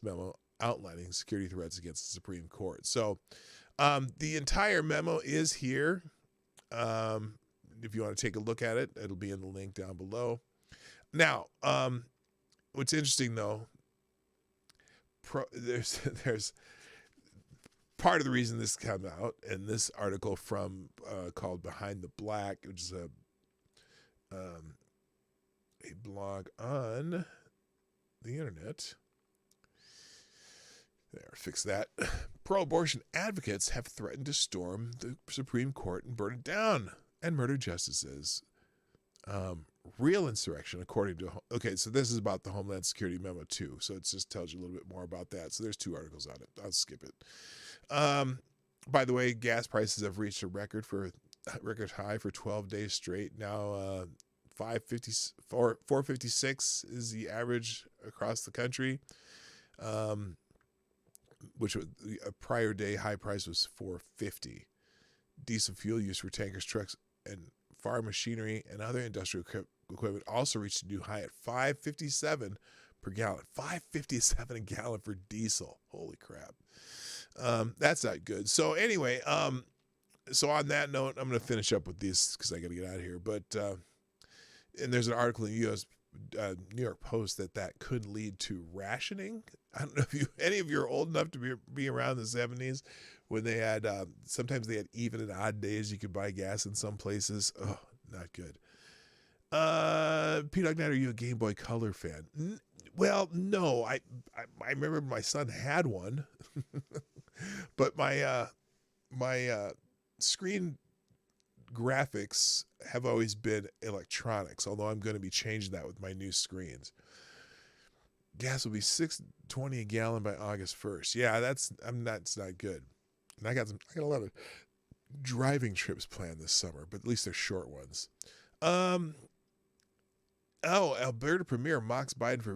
memo outlining security threats against the Supreme Court. So the entire memo is here. If you want to take a look at it, it'll be in the link down below. Now, what's interesting though, there's part of the reason this came out in this article from called Behind the Black, which is a blog on the internet. There, fix that. Pro-abortion advocates have threatened to storm the Supreme Court and burn it down and murder justices. real insurrection, according to, okay, so this is about the Homeland Security Memo too. So it just tells you a little bit more about that. So there's 2 articles on it. I'll skip it. By the way, gas prices have reached a record high for 12 days straight. Now, 456 is the average across the country. Which was a prior day high price was $4.50. Diesel fuel use for tankers, trucks, and farm machinery and other industrial equipment also reached a new high at $5.57 per gallon. $5.57 a gallon for diesel. Holy crap. That's not good. So anyway, so on that note, I'm going to finish up with this because I got to get out of here. But and there's an article in the New York Post that could lead to rationing. I don't know if any of you are old enough to be around the 70s when they had sometimes they had even and odd days you could buy gas in some places. Oh, not good. P. Dawg Knight, are you a Game Boy Color fan? Well, no. I remember my son had one, but my screen graphics have always been electronics, although I'm going to be changing that with my new screens. Gas will be $6.20 a gallon by August 1st. Yeah, that's not good. And I got a lot of driving trips planned this summer, but at least they're short ones. Alberta Premier mocks Biden for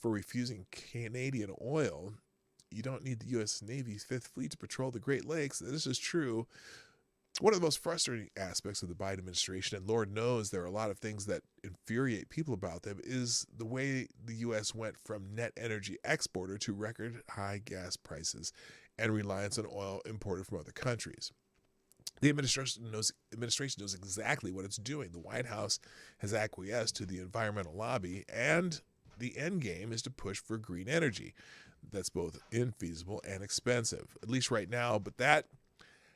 refusing Canadian oil. You don't need the U.S. Navy's 5th Fleet to patrol the Great Lakes. This is true. One of the most frustrating aspects of the Biden administration, and Lord knows there are a lot of things that infuriate people about them, is the way the U.S. went from net energy exporter to record high gas prices and reliance on oil imported from other countries. The administration knows exactly what it's doing. The White House has acquiesced to the environmental lobby, and the end game is to push for green energy. That's both infeasible and expensive, at least right now, but that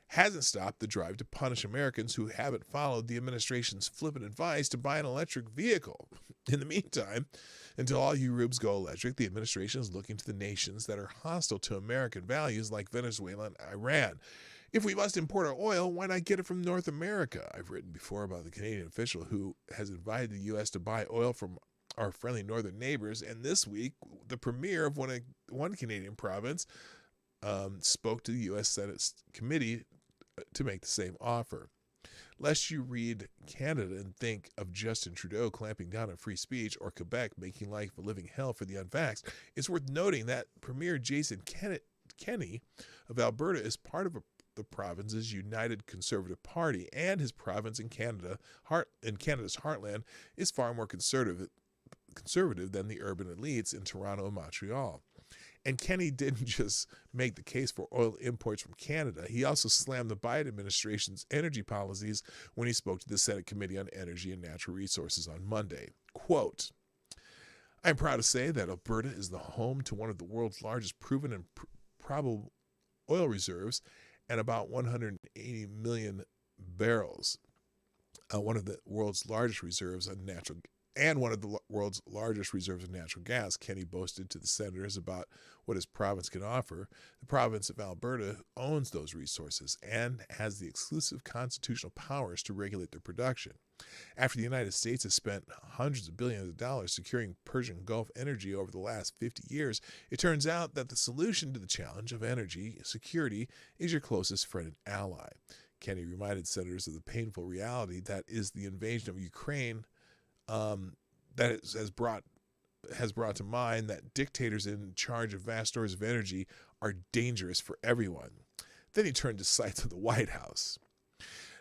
hasn't stopped the drive to punish Americans who haven't followed the administration's flippant advice to buy an electric vehicle. In the meantime, until all you rubes go electric, the administration is looking to the nations that are hostile to American values like Venezuela and Iran. If we must import our oil, why not get it from North America? I've written before about the Canadian official who has invited the U.S. to buy oil from our friendly northern neighbors, and this week, the premier of one Canadian province spoke to the U.S. Senate committee to make the same offer. Lest you read Canada and think of Justin Trudeau clamping down on free speech or Quebec making life a living hell for the unvaxxed, it's worth noting that Premier Jason Kenney of Alberta is part of the province's United Conservative Party, and his province in Canada's heartland is far more conservative than the urban elites in Toronto and Montreal. And Kenney didn't just make the case for oil imports from Canada. He also slammed the Biden administration's energy policies when he spoke to the Senate Committee on Energy and Natural Resources on Monday. Quote, I'm proud to say that Alberta is the home to one of the world's largest proven and probable oil reserves and about 180 million barrels. One of the world's largest reserves of natural gas, Kenney boasted to the senators about what his province can offer. The province of Alberta owns those resources and has the exclusive constitutional powers to regulate their production. After the United States has spent hundreds of billions of dollars securing Persian Gulf energy over the last 50 years, it turns out that the solution to the challenge of energy security is your closest friend and ally. Kenney reminded senators of the painful reality that is the invasion of Ukraine that has brought to mind that dictators in charge of vast stores of energy are dangerous for everyone. Then he turned to sights of the White House.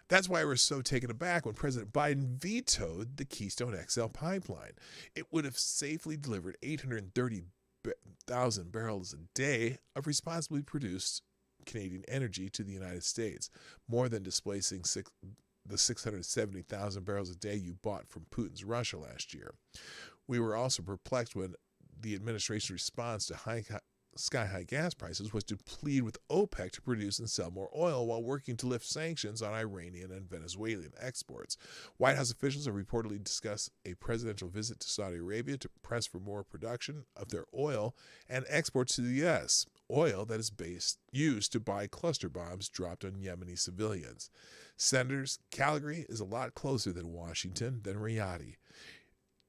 That's why we're so taken aback when President Biden vetoed the Keystone XL pipeline. It would have safely delivered 830,000 barrels a day of responsibly produced Canadian energy to the United States, more than displacing the 670,000 barrels a day you bought from Putin's Russia last year. We were also perplexed when the administration's response to sky-high gas prices was to plead with OPEC to produce and sell more oil while working to lift sanctions on Iranian and Venezuelan exports. White House officials have reportedly discussed a presidential visit to Saudi Arabia to press for more production of their oil and exports to the U.S. oil that is used to buy cluster bombs dropped on Yemeni civilians. Senators, Calgary is a lot closer than Washington, than Riyadh.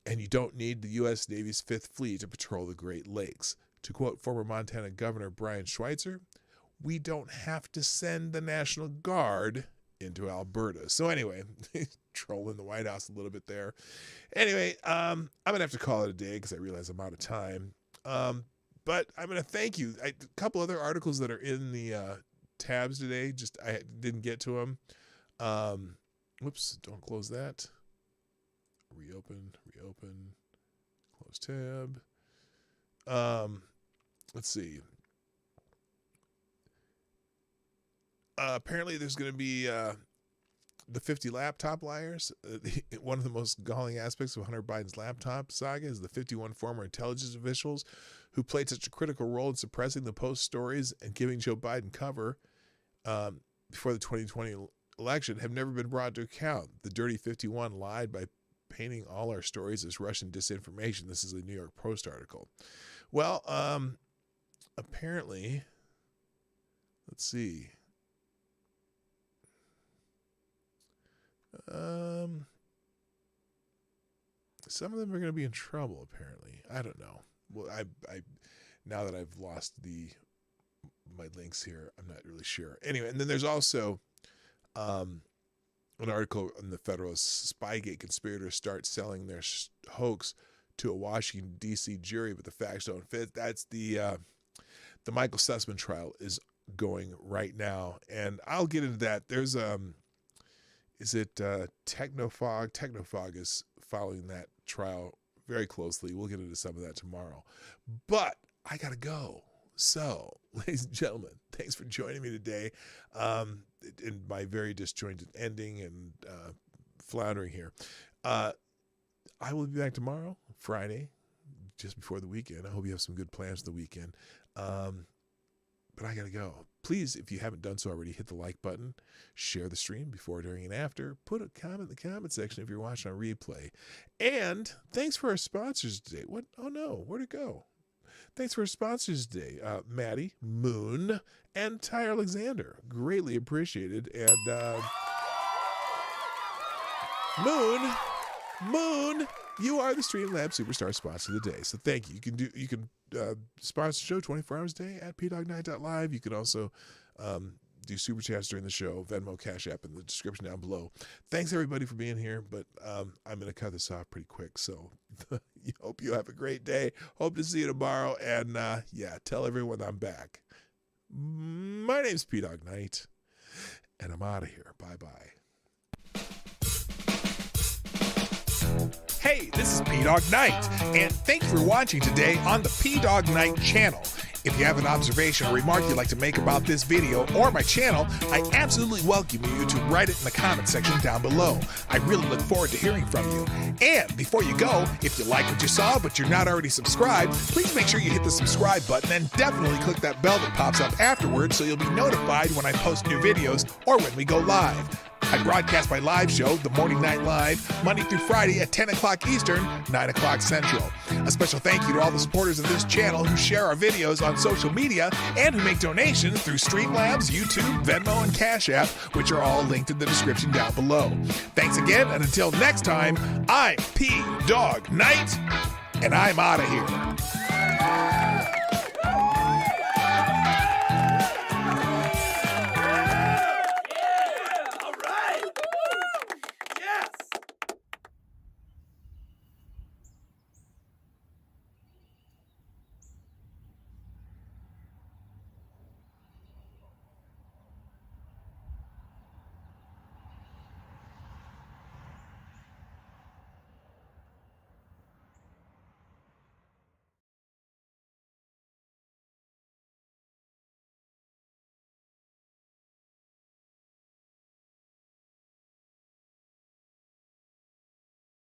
And you don't need the U.S. Navy's Fifth Fleet to patrol the Great Lakes. To quote former Montana Governor Brian Schweitzer, we don't have to send the National Guard into Alberta. So anyway, trolling the White House a little bit there. Anyway, I'm going to have to call it a day because I realize I'm out of time. But I'm going to thank you. A couple other articles that are in the tabs today, just I didn't get to them. Whoops, don't close that. Reopen, close tab. Let's see. Apparently there's going to be the 50 laptop liars. One of the most galling aspects of Hunter Biden's laptop saga is the 51 former intelligence officials who played such a critical role in suppressing the Post stories and giving Joe Biden cover before the 2020 election have never been brought to account. The Dirty 51 lied by painting all our stories as Russian disinformation. This is a New York Post article. Well, apparently, let's see. Some of them are going to be in trouble, apparently. I don't know. Well, I now that I've lost my links here, I'm not really sure. Anyway, and then there's also an article in the Federalist: Spygate conspirators start selling their hoax to a Washington D.C. jury, but the facts don't fit. That's the Michael Sussman trial is going right now, and I'll get into that. There's is it Technofog? Technofog is following that trial very closely. We'll get into some of that tomorrow. But I got to go. So, ladies and gentlemen, thanks for joining me today in my very disjointed ending and floundering here. I will be back tomorrow, Friday, just before the weekend. I hope you have some good plans for the weekend. But I got to go. Please, if you haven't done so already, hit the like button, share the stream before, during, and after. Put a comment in the comment section if you're watching on replay. And thanks for our sponsors today. What? Oh, no. Where'd it go? Thanks for our sponsors today. Maddie, Moon, and Ty Alexander. Greatly appreciated. And Moon, you are the Streamlabs Superstar sponsor of the day. So thank you. You can sponsor the show 24 hours a day at pdognight.live. You can also do super chats during the show, Venmo, Cash App in the description down below. Thanks everybody for being here, but I'm going to cut this off pretty quick. So hope you have a great day. Hope to see you tomorrow. And yeah, tell everyone I'm back. My name's Dawg Knight, and I'm out of here. Bye-bye. Hey, this is Dawg Knight, and thank you for watching today on the Dawg Knight Channel. If you have an observation or remark you'd like to make about this video or my channel, I absolutely welcome you to write it in the comment section down below. I really look forward to hearing from you. And before you go, if you like what you saw but you're not already subscribed, please make sure you hit the subscribe button and definitely click that bell that pops up afterwards so you'll be notified when I post new videos or when we go live. I broadcast my live show, The Morning Night Live, Monday through Friday at 10 o'clock Eastern, 9 o'clock Central. A special thank you to all the supporters of this channel who share our videos on social media and who make donations through Streamlabs, YouTube, Venmo, and Cash App, which are all linked in the description down below. Thanks again, and until next time, I'm Dawg Knight, and I'm out of here.